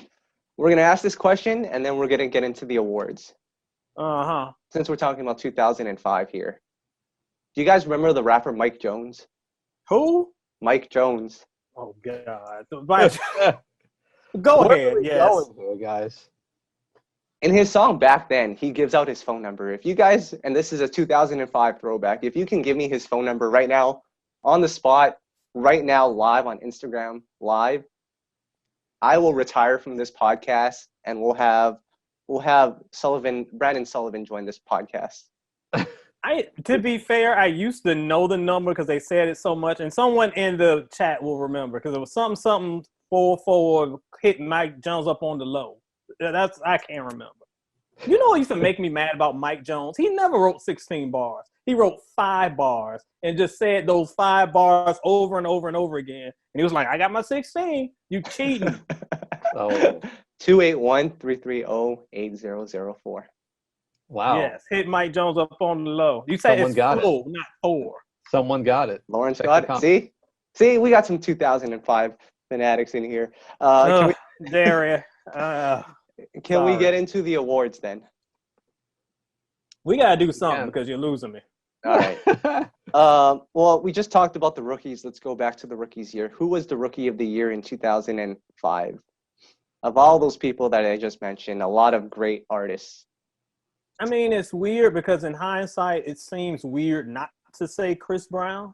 We're going to ask this question, and then we're going to get into the awards. Uh-huh. Since we're talking about 2005 here. Do you guys remember the rapper Mike Jones? Who? Mike Jones. Oh God. Go Where ahead. are we Yes. going here, guys? In his song back then, he gives out his phone number. If you guys, and this is a 2005 throwback, if you can give me his phone number right now, on the spot, right now, live on Instagram, live, I will retire from this podcast, and we'll have Brandon Sullivan join this podcast. To be fair, I used to know the number because they said it so much, and someone in the chat will remember because it was something 44 hitting Mike Jones up on the low. I can't remember. You know what used to make me mad about Mike Jones? He never wrote 16 bars. He wrote 5 bars and just said those 5 bars over and over and over again. And he was like, I got my 16. You cheating. Oh. 281-330-8004. Wow. Yes, hit Mike Jones up on the low. You said Someone it's got flow, not 4. Someone got it. Lawrence got it. See, we got some 2005 fanatics in here. Darius. Can we get into the awards then? We got to do something because you're losing me. All right. Well, we just talked about the rookies. Let's go back to the rookies year. Who was the rookie of the year in 2005? Of all those people that I just mentioned, a lot of great artists. I mean, it's weird because in hindsight, it seems weird not to say Chris Brown.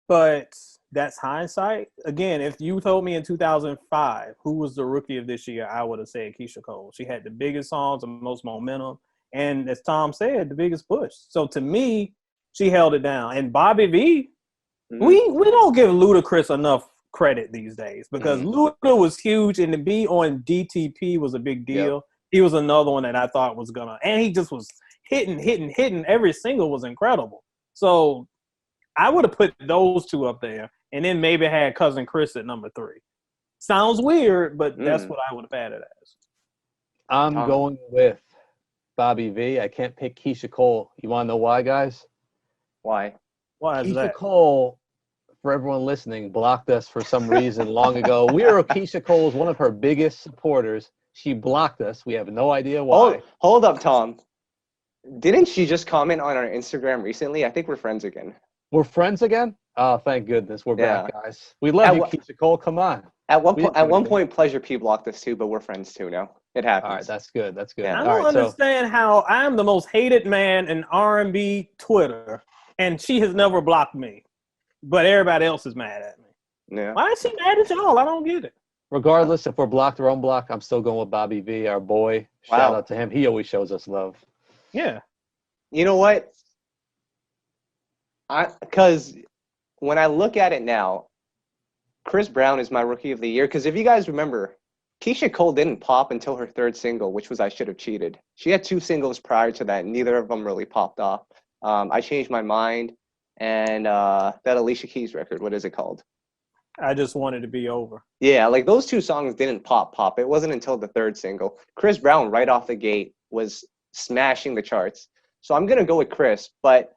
But that's hindsight. Again, if you told me in 2005 who was the rookie of this year, I would have said Keyshia Cole. She had the biggest songs, the most momentum, and as Tom said, the biggest push. So to me, she held it down. And Bobby V, we don't give Ludacris enough credit these days because Luda was huge, and to be on DTP was a big deal. Yep. He was another one that I thought was gonna, and he just was hitting. Every single was incredible. So I would have put those two up there, and then maybe had Cousin Chris at number 3. Sounds weird, but that's what I would have had it as. I'm going with Bobby V. I can't pick Keyshia Cole. You want to know why, guys? Why? Why is that? Keyshia Cole, for everyone listening, blocked us for some reason long ago. We are Keyshia Cole, one of her biggest supporters. She blocked us. We have no idea why. Hold up, Tom. Didn't she just comment on our Instagram recently? I think we're friends again. We're friends again? Oh, thank goodness. We're back, guys. We love you, Keyshia Cole. Come on. At one point, Pleasure P blocked us too, but we're friends too now. It happens. All right, that's good. That's good. Yeah. I don't understand how I'm the most hated man in R&B Twitter, and she has never blocked me, but everybody else is mad at me. Yeah. Why is she mad at y'all? I don't get it. Regardless, if we're blocked or unblocked, I'm still going with Bobby V, our boy. Shout out to him. He always shows us love. Yeah. You know what? Because when I look at it now, Chris Brown is my rookie of the year. Because if you guys remember, Keyshia Cole didn't pop until her 3rd single, which was I Should Have Cheated. She had 2 singles prior to that. Neither of them really popped off. I Changed My Mind and that Alicia Keys record. What is it called? I Just Wanted to Be Over. Yeah, like those 2 songs didn't pop. It wasn't until the 3rd single. Chris Brown, right off the gate, was smashing the charts. So I'm going to go with Chris. But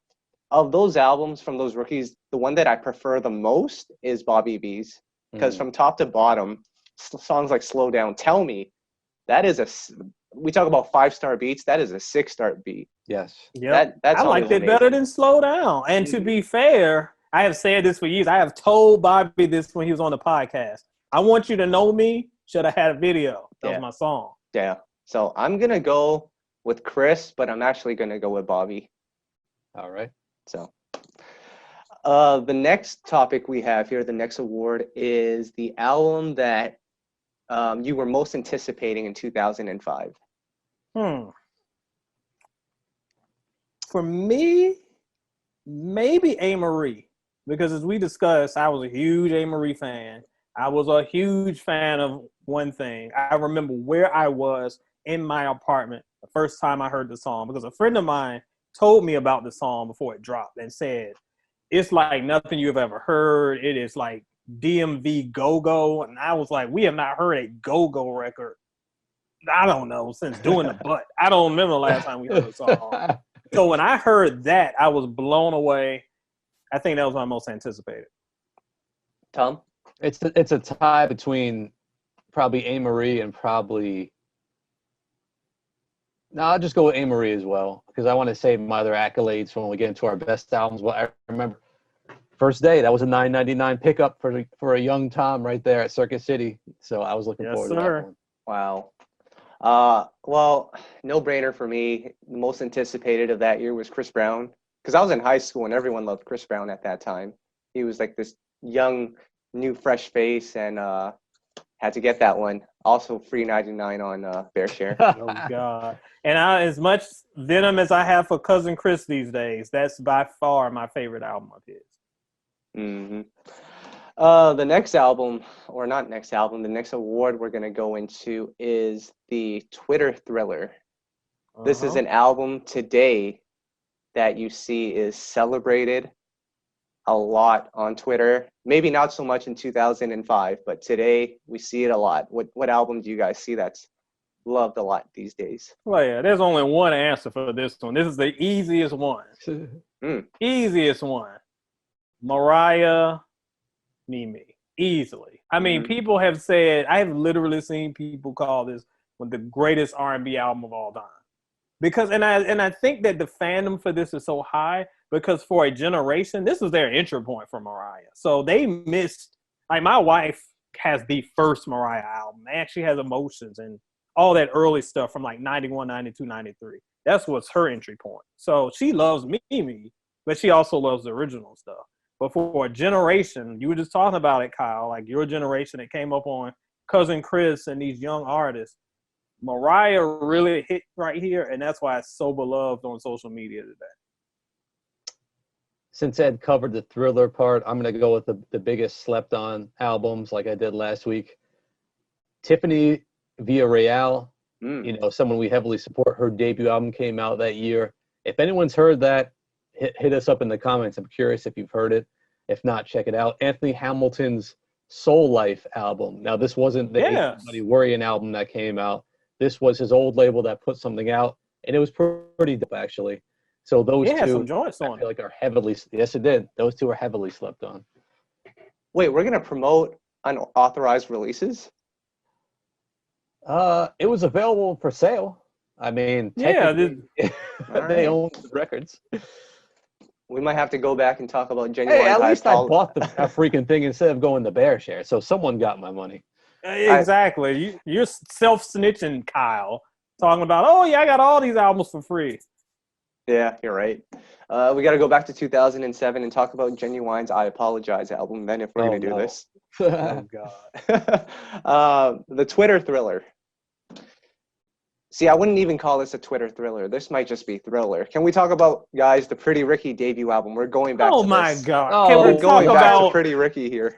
of those albums from those rookies, the one that I prefer the most is Bobby V's. Because from top to bottom, songs like Slow Down, Tell Me, that is we talk about 5-star beats, that is a 6-star beat. Yes. Yeah. I liked it better than Slow Down. And to be fair, I have said this for years. I have told Bobby this when he was on the podcast. I Want You to Know Me should have had a video. That was my song. Yeah. So I'm going to go with Chris, but I'm actually going to go with Bobby. All right. So the next topic we have here, the next award, is the album that you were most anticipating in 2005. For me, maybe Amerie. Because as we discussed, I was a huge Amerie fan. I was a huge fan of One Thing. I remember where I was in my apartment the first time I heard the song, because a friend of mine told me about the song before it dropped and said, it's like nothing you've ever heard. It is like DMV go-go. And I was like, we have not heard a go-go record, I don't know, since Doing the Butt. I don't remember the last time we heard the song. So when I heard that, I was blown away. I think that was my most anticipated. Tom? It's a tie between probably Amerie and probably... No, I'll just go with Amerie as well, because I want to save my other accolades for when we get into our best albums. Well, I remember First day, that was a $9.99 pickup for a young Tom right there at Circuit City. So I was looking forward to that one. Wow. Well, no brainer for me. The most anticipated of that year was Chris Brown, because I was in high school and everyone loved Chris Brown at that time. He was like this young, new, fresh face, and had to get that one. Also, free 99 on BearShare. Oh God! And as much venom as I have for Cousin Chris these days, that's by far my favorite album of his. Mm-hmm. The next album, or not next album, the next award we're going to go into is the Twitter Thriller. This is an album today that you see is celebrated a lot on Twitter. Maybe not so much in 2005, but today we see it a lot. What album do you guys see that's loved a lot these days? Well, yeah, there's only one answer for this one. This is the easiest one. Easiest one. Mariah, Mimi. Easily. I mean, people have said, I have literally seen people call this one the greatest R&B album of all time. Because, and I think that the fandom for this is so high because for a generation, this was their entry point for Mariah. So they missed, like my wife has the first Mariah album. It actually has Emotions and all that early stuff from like 91, 92, 93. That's what's her entry point. So she loves Mimi, but she also loves the original stuff. But for a generation, you were just talking about it, Kyle, like your generation that came up on Cousin Chris and these young artists, Mariah really hit right here, and that's why it's so beloved on social media today. Since Ed covered the Thriller part, I'm going to go with the biggest slept-on albums like I did last week. Tiffany Villarreal, someone we heavily support. Her debut album came out that year. If anyone's heard that, hit us up in the comments. I'm curious if you've heard it. If not, check it out. Anthony Hamilton's Soul Life album. Now, this wasn't the Ain't Nobody Worrying album that came out. This was his old label that put something out, and it was pretty dope, actually. So those two, some joints on I feel like are heavily, yes, it did. Those two are heavily slept on. Wait, we're going to promote unauthorized releases? It was available for sale. I mean, technically, they own the records. We might have to go back and talk about Ginuwine. Hey, at least I bought the freaking thing instead of going to BearShare, so someone got my money. Exactly. You're self-snitching, Kyle, talking about, oh, yeah, I got all these albums for free. Yeah, you're right. We got to go back to 2007 and talk about Ginuwine's I Apologize album then if we're going to do this. Oh, God. The Twitter Thriller. See, I wouldn't even call this a Twitter thriller. This might just be Thriller. Can we talk about, guys, the Pretty Ricky debut album? We're going back to this. Oh, my God. Can we talk about Pretty Ricky here?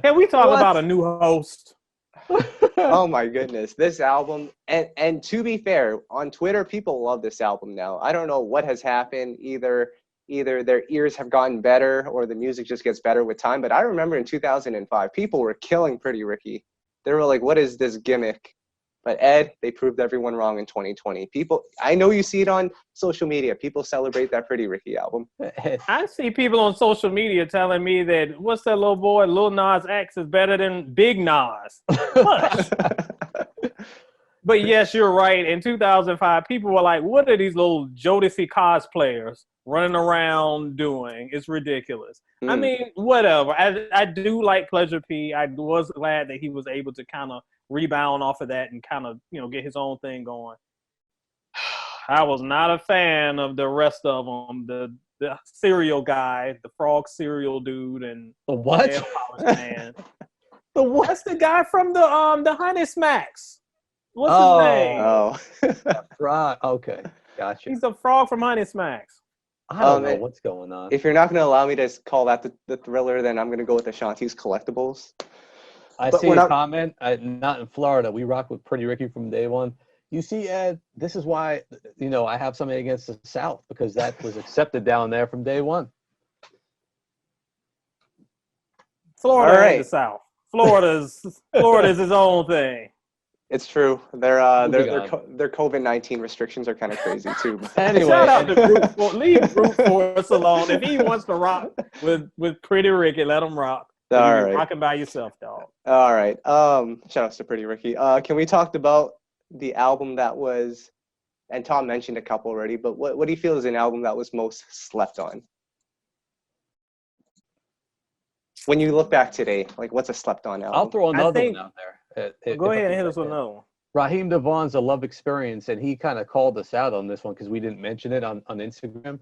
Can we talk about a new host? Oh, my goodness. This album, and to be fair, on Twitter, people love this album now. I don't know what has happened. Either their ears have gotten better or the music just gets better with time. But I remember in 2005, people were killing Pretty Ricky. They were like, what is this gimmick? But Ed, they proved everyone wrong in 2020. People, I know you see it on social media. People celebrate that Pretty Ricky album. I see people on social media telling me that, what's that little boy, Lil Nas X is better than Big Nas. What? But yes, you're right. In 2005, people were like, what are these little Jodeci cosplayers running around doing? It's ridiculous. I mean, whatever. I do like Pleasure P. I was glad that he was able to kind of rebound off of that and kind of, get his own thing going. I was not a fan of the rest of them. The cereal guy, the frog cereal dude, and the what? Man. The what? That's the guy from the Honey Smacks. What's his name? Oh, right. Okay, gotcha. He's a frog from Honey Smacks. I don't know what's going on. If you're not going to allow me to call that the Thriller, then I'm going to go with Ashanti's Collectibles. I see a comment. Not in Florida. We rock with Pretty Ricky from day one. You see, Ed, this is why, I have something against the South, because that was accepted down there from day one. Florida ain't the South. Florida's his own thing. It's true. Their COVID-19 restrictions are kind of crazy too. Anyway, shout out to Brute Force. Leave Brute Force alone. If he wants to rock with Pretty Ricky, let him rock. All right. Rocking by yourself, dog. All right. Shout outs to Pretty Ricky. Can we talk about the album that was, and Tom mentioned a couple already, but what do you feel is an album that was most slept on? when you look back today, like what's a slept on album? I'll throw another one out there. Go ahead and hit us with another one. Raheem DeVaughn's A Love Experience, and he kind of called us out on this one because we didn't mention it on Instagram.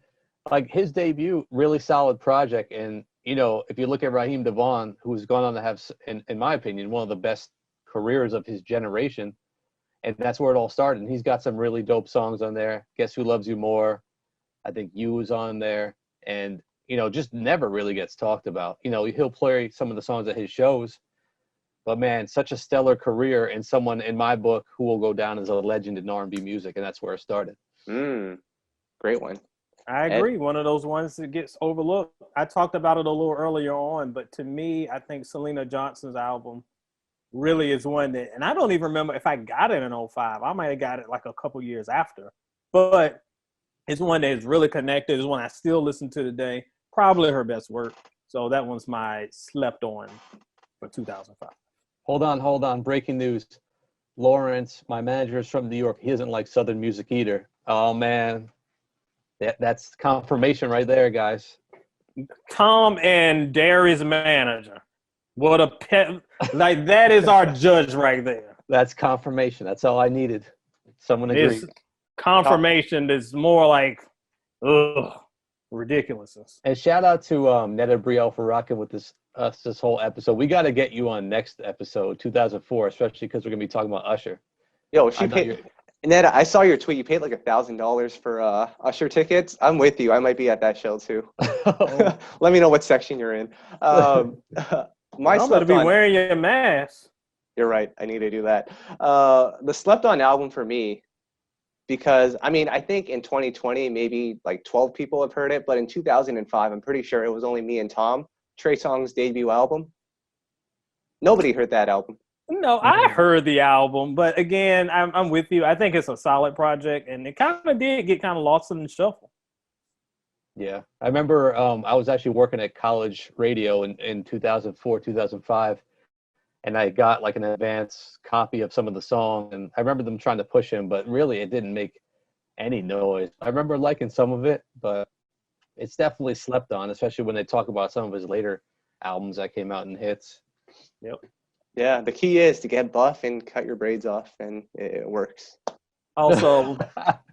Like his debut, really solid project. And, you know, if you look at Raheem DeVaughn, who's gone on to have, in my opinion, one of the best careers of his generation, and that's where it all started. And he's got some really dope songs on there. Guess Who Loves You More? I think You was on there. And, you know, just never really gets talked about. You know, he'll play some of the songs at his shows. But, man, such a stellar career and someone in my book who will go down as a legend in R&B music, and that's where it started. Great one. I agree. One of those ones that gets overlooked. I talked about it a little earlier on, but to me, I think Selena Johnson's album really is one that, and I don't even remember if I got it in 05. I might have got it like a couple years after. But it's one that is really connected. It's one I still listen to today. Probably her best work. So that one's my slept on for 2005. Hold on. Breaking news. Lawrence, my manager, is from New York. He doesn't like Southern music either. Oh, man. That's confirmation right there, guys. Tom and Derry's manager. What a pet. Like, that is our judge right there. That's confirmation. That's all I needed. Someone agreed. Confirmation is more like, ridiculousness. And shout out to Netta Brielle for rocking with this whole episode. We got to get you on next episode, 2004, especially because we're going to be talking about Usher. Yo, she paid. Netta, I saw your tweet. You paid like $1,000 for Usher tickets. I'm with you. I might be at that show too. Let me know what section you're in. I'm gonna be wearing your mask. You're right. I need to do that. The slept on album for me, because I mean, I think in 2020 maybe like 12 people have heard it, but in 2005 I'm pretty sure it was only me and Tom. Trey Songz's debut album. Nobody heard that album. No, I heard the album, but again, I'm with you. I think it's a solid project, and it kind of did get kind of lost in the shuffle. Yeah, I remember I was actually working at college radio in 2004, 2005, and I got like an advance copy of some of the songs, and I remember them trying to push him, but really it didn't make any noise. I remember liking some of it, but it's definitely slept on, especially when they talk about some of his later albums that came out in hits. Yep. Yeah, the key is to get buff and cut your braids off, and it works. Also,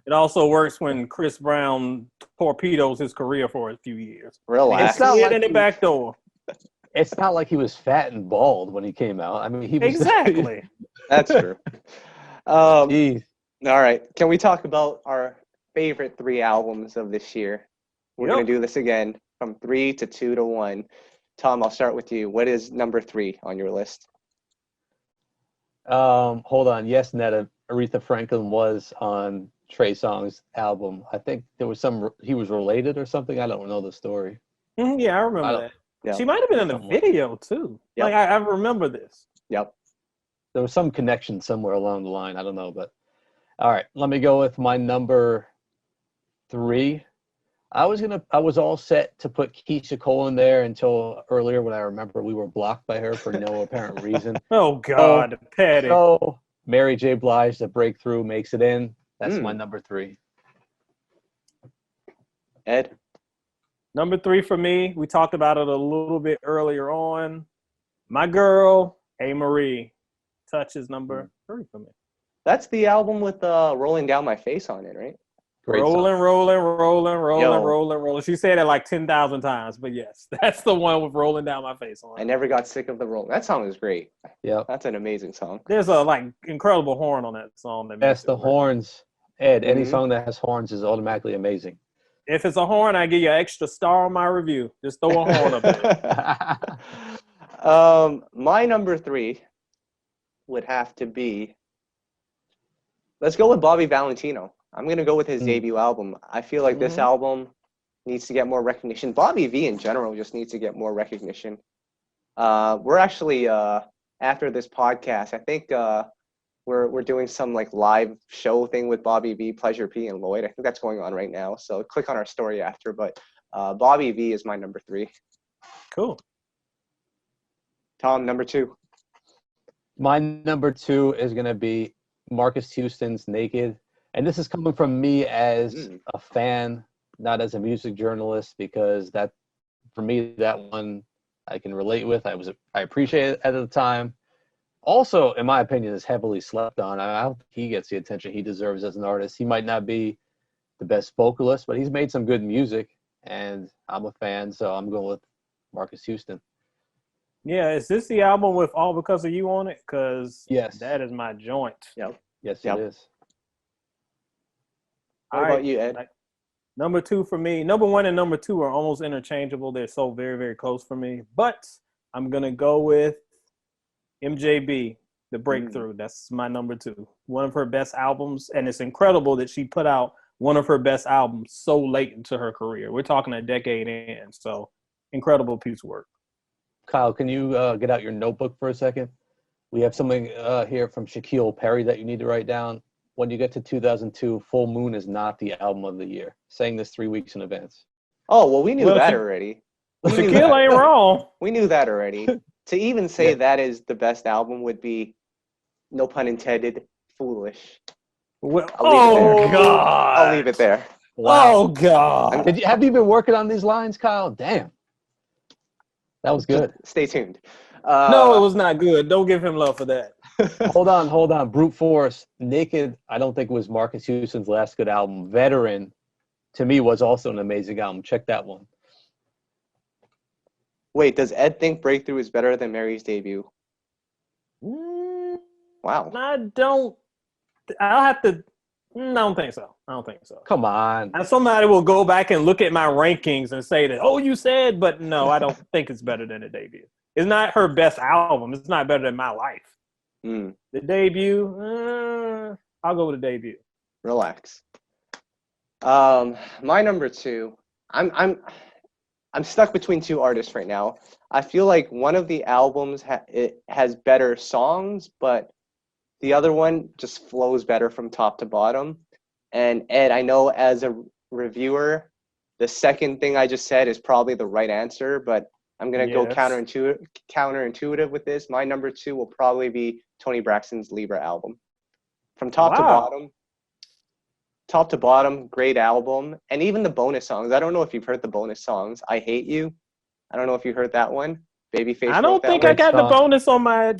it also works when Chris Brown torpedoes his career for a few years. Relax. It's not like in the back door. It's not like he was fat and bald when he came out. I mean, he was exactly. That's true. All right, can we talk about our favorite 3 albums of this year? We're going to do this again from 3 to 2 to 1. Tom, I'll start with you. What is number 3 on your list? Hold on. Yes, Netta, Aretha Franklin was on Trey Songz's album. I think there was he was related or something. I don't know the story. Yeah, I remember that. Yeah. She might have been in the video too. Yep. Like I remember this. Yep. There was some connection somewhere along the line. I don't know, but all right. Let me go with my number 3. I was all set to put Keyshia Cole in there until earlier when I remember we were blocked by her for no apparent reason. Oh God, petty. So Mary J. Blige, The Breakthrough, makes it in. That's my number 3. Ed? Number 3 for me, we talked about it a little bit earlier on. My girl, Amerie, Touch is number 3 for me. That's the album with Rolling Down My Face on it, right? Great rolling. She said it like 10,000 times, but yes, that's the one with Rolling Down My Face on it. I never got sick of the roll. That song is great. Yeah, that's an amazing song. There's a like incredible horn on that song. That's the horns. Ed, any song that has horns is automatically amazing. If it's a horn, I give you an extra star on my review. Just throw a horn up there. My number 3 would have to be. Let's go with Bobby Valentino. I'm going to go with his debut album. I feel like this album needs to get more recognition. Bobby V in general just needs to get more recognition. We're actually, after this podcast, I think we're doing some like live show thing with Bobby V, Pleasure P, and Lloyd. I think that's going on right now. So click on our story after. But Bobby V is my number 3. Cool. Tom, number 2. My number 2 is going to be Marques Houston's Naked. And this is coming from me as a fan, not as a music journalist, because that, for me, that one I can relate with. I appreciate it at the time. Also, in my opinion, is heavily slept on. I don't think he gets the attention he deserves as an artist. He might not be the best vocalist, but he's made some good music, and I'm a fan, so I'm going with Marques Houston. Yeah, is this the album with All Because of You on it? Because yes, that is my joint. Yep. Yes, Yep. it is. What about you, Ed? Number 2 for me. Number 1 and number 2 are almost interchangeable. They're so very, very close for me. But I'm going to go with MJB, The Breakthrough. That's my number 2. One of her best albums. And it's incredible that she put out one of her best albums so late into her career. We're talking a decade in. So incredible piece of work. Kyle, can you get out your notebook for a second? We have something here from Shaquille Perry that you need to write down. When you get to 2002, Full Moon is not the album of the year. Saying this 3 weeks in advance. Oh, well, we knew that already. Shaquille ain't wrong. We knew that already. To even say that is the best album would be, no pun intended, foolish. Well, God. I'll leave it there. Wow. Oh, God. Have you been working on these lines, Kyle? Damn. That was good. Just stay tuned. No, it was not good. Don't give him love for that. Hold on. Brute Force. Naked, I don't think was Marques Houston's last good album. Veteran, to me, was also an amazing album. Check that one. Wait, does Ed think Breakthrough is better than Mary's debut? Wow. I don't think so. Come on. And somebody will go back and look at my rankings and say that, oh, you said, but no, I don't think it's better than the debut. It's not her best album. It's not better than My Life. The debut, I'll go with the debut. Relax. My number 2, I'm stuck between 2 artists right now. I feel like one of the albums it has better songs, but the other one just flows better from top to bottom. And Ed, I know as a reviewer, the second thing I just said is probably the right answer, but I'm going to go counterintuitive with this. My number 2 will probably be Toni Braxton's Libra album. From top to bottom, great album. And even the bonus songs. I don't know if you've heard the bonus songs. I Hate You. I don't know if you heard that one. Babyface. I don't think I got the bonus on my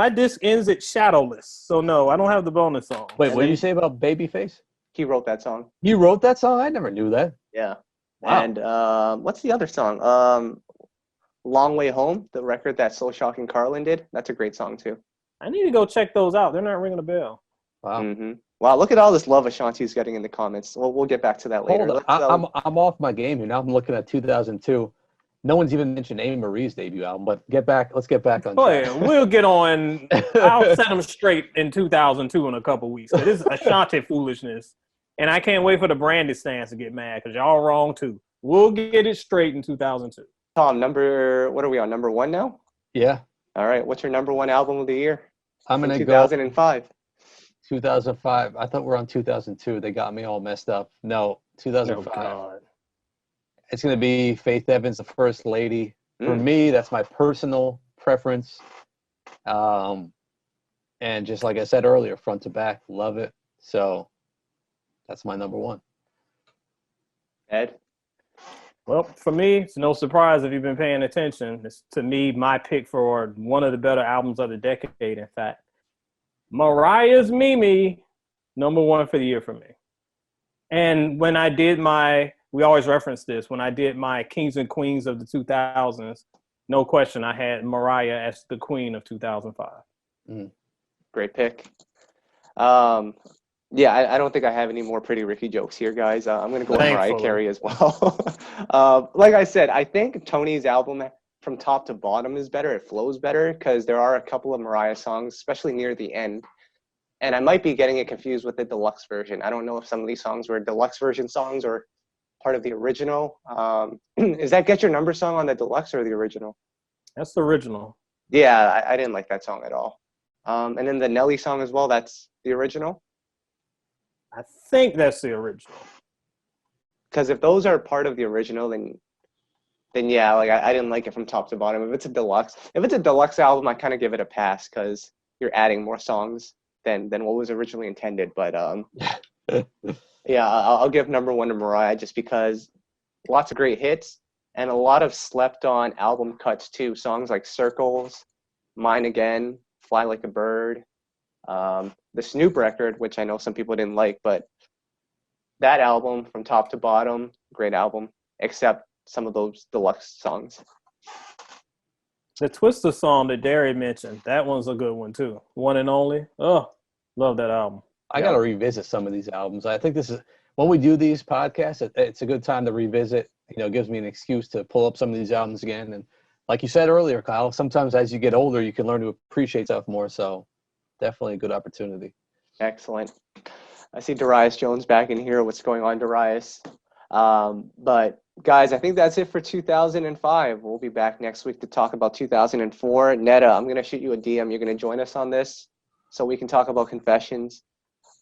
disc ends at Shadowless. So no, I don't have the bonus song. Wait, what did you say about Babyface? He wrote that song. You wrote that song? I never knew that. Yeah. Wow. And what's the other song? Long Way Home, the record that Soul Shock and Carlin did. That's a great song too. I need to go check those out. They're not ringing a bell. Wow. Mm-hmm. Wow, look at all this love Ashanti's getting in the comments. We'll get back to that later. I'm off my game here. Now I'm looking at 2002. No one's even mentioned Amy Marie's debut album, but let's get back on track. Yeah, we'll get on. I'll set them straight in 2002 in a couple weeks. This is Ashanti foolishness. And I can't wait for the Brandy stands to get mad because y'all wrong too. We'll get it straight in 2002. Tom, what are we on? Number 1 now? Yeah. All right. What's your number 1 album of the year? I'm going to go 2005. 2005. I thought we were on 2002. They got me all messed up. No, 2005. Oh, it's going to be Faith Evans, The First Lady. For me, that's my personal preference. And just like I said earlier, front to back, love it. So that's my number 1. Ed? Well, for me, it's no surprise if you've been paying attention. It's, to me, my pick for one of the better albums of the decade, in fact. Mariah's Mimi, number 1 for the year for me. And when I did we always reference this, when I did my Kings and Queens of the 2000s, no question, I had Mariah as the queen of 2005. Great pick. Yeah, I don't think I have any more Pretty Ricky jokes here, guys. I'm going to go with Mariah Carey as well. Like I said, I think Toni's album from top to bottom is better. It flows better because there are a couple of Mariah songs, especially near the end. And I might be getting it confused with the deluxe version. I don't know if some of these songs were deluxe version songs or part of the original. Is that Get Your Number song on the deluxe or the original? That's the original. Yeah, I didn't like that song at all. And then the Nelly song as well, that's the original? I think that's the original. Because if those are part of the original, then yeah, like I didn't like it from top to bottom. If it's a deluxe album, I kind of give it a pass because you're adding more songs than what was originally intended. But yeah, I'll give number 1 to Mariah just because lots of great hits, and a lot of slept on album cuts too. Songs like Circles, Mine Again, Fly Like a Bird, the Snoop record, which I know some people didn't like, but that album from top to bottom, great album, except some of those deluxe songs. The Twister song that Derry mentioned, that one's a good one too. One and Only. Oh, love that album. I got to revisit some of these albums. I think this is, when we do these podcasts, it's a good time to revisit. You know, it gives me an excuse to pull up some of these albums again. And like you said earlier, Kyle, sometimes as you get older, you can learn to appreciate stuff more. So definitely a good opportunity. Excellent. I see Darius Jones back in here. What's going on, Darius? But guys, I think that's it for 2005. We'll be back next week to talk about 2004. Netta, I'm going to shoot you a DM. You're going to join us on this so we can talk about Confessions.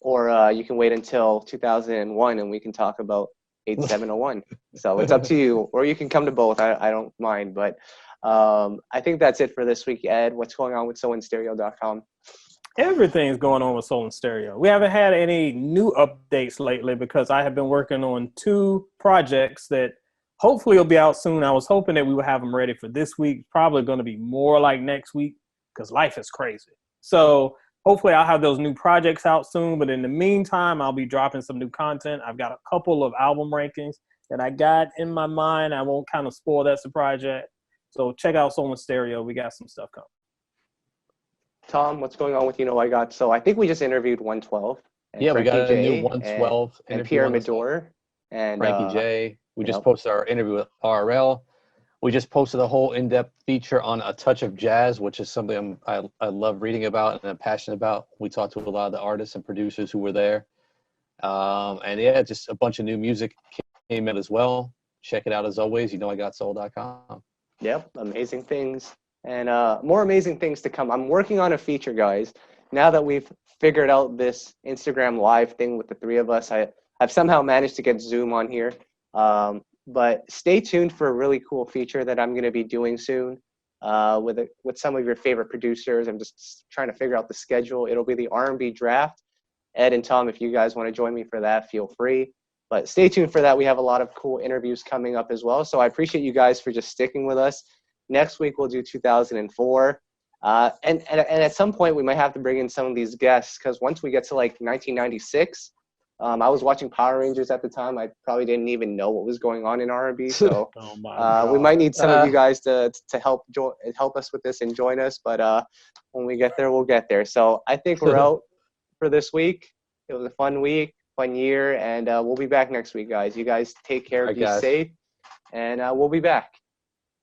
Or you can wait until 2001 and we can talk about 8701. So it's up to you. Or you can come to both. I don't mind. But I think that's it for this week. Ed, what's going on with soulandstereo.com? Everything's going on with Soul and Stereo. We haven't had any new updates lately because I have been working on 2 projects that hopefully will be out soon. I was hoping that we would have them ready for this week. Probably going to be more like next week because life is crazy. So hopefully I'll have those new projects out soon. But in the meantime, I'll be dropping some new content. I've got a couple of album rankings that I got in my mind. I won't kind of spoil that surprise yet. So check out Soul and Stereo. We got some stuff coming. Tom, what's going on with You Know I Got? So I think we just interviewed 112. Yeah, we got a new 112 and Pierre Medor and Frankie J. We just posted our interview with RL. We just posted a whole in-depth feature on A Touch of Jazz, which is something I love reading about and I'm passionate about. We talked to a lot of the artists and producers who were there. And yeah, just a bunch of new music came in as well. Check it out as always. You know I got soul.com. Yep, amazing things. And more amazing things to come. I'm working on a feature, guys. Now that we've figured out this Instagram Live thing with the 3 of us, I've somehow managed to get Zoom on here. But stay tuned for a really cool feature that I'm going to be doing soon with some of your favorite producers. I'm just trying to figure out the schedule. It'll be the R&B draft. Ed and Tom, if you guys want to join me for that, feel free. But stay tuned for that. We have a lot of cool interviews coming up as well. So I appreciate you guys for just sticking with us. Next week, we'll do 2004. And at some point, we might have to bring in some of these guests because once we get to like 1996, I was watching Power Rangers at the time. I probably didn't even know what was going on in R&B. So we might need some of you guys to help us with this and join us. But when we get there, we'll get there. So I think we're out for this week. It was a fun week, fun year. And we'll be back next week, guys. You guys take care, be safe, and we'll be back.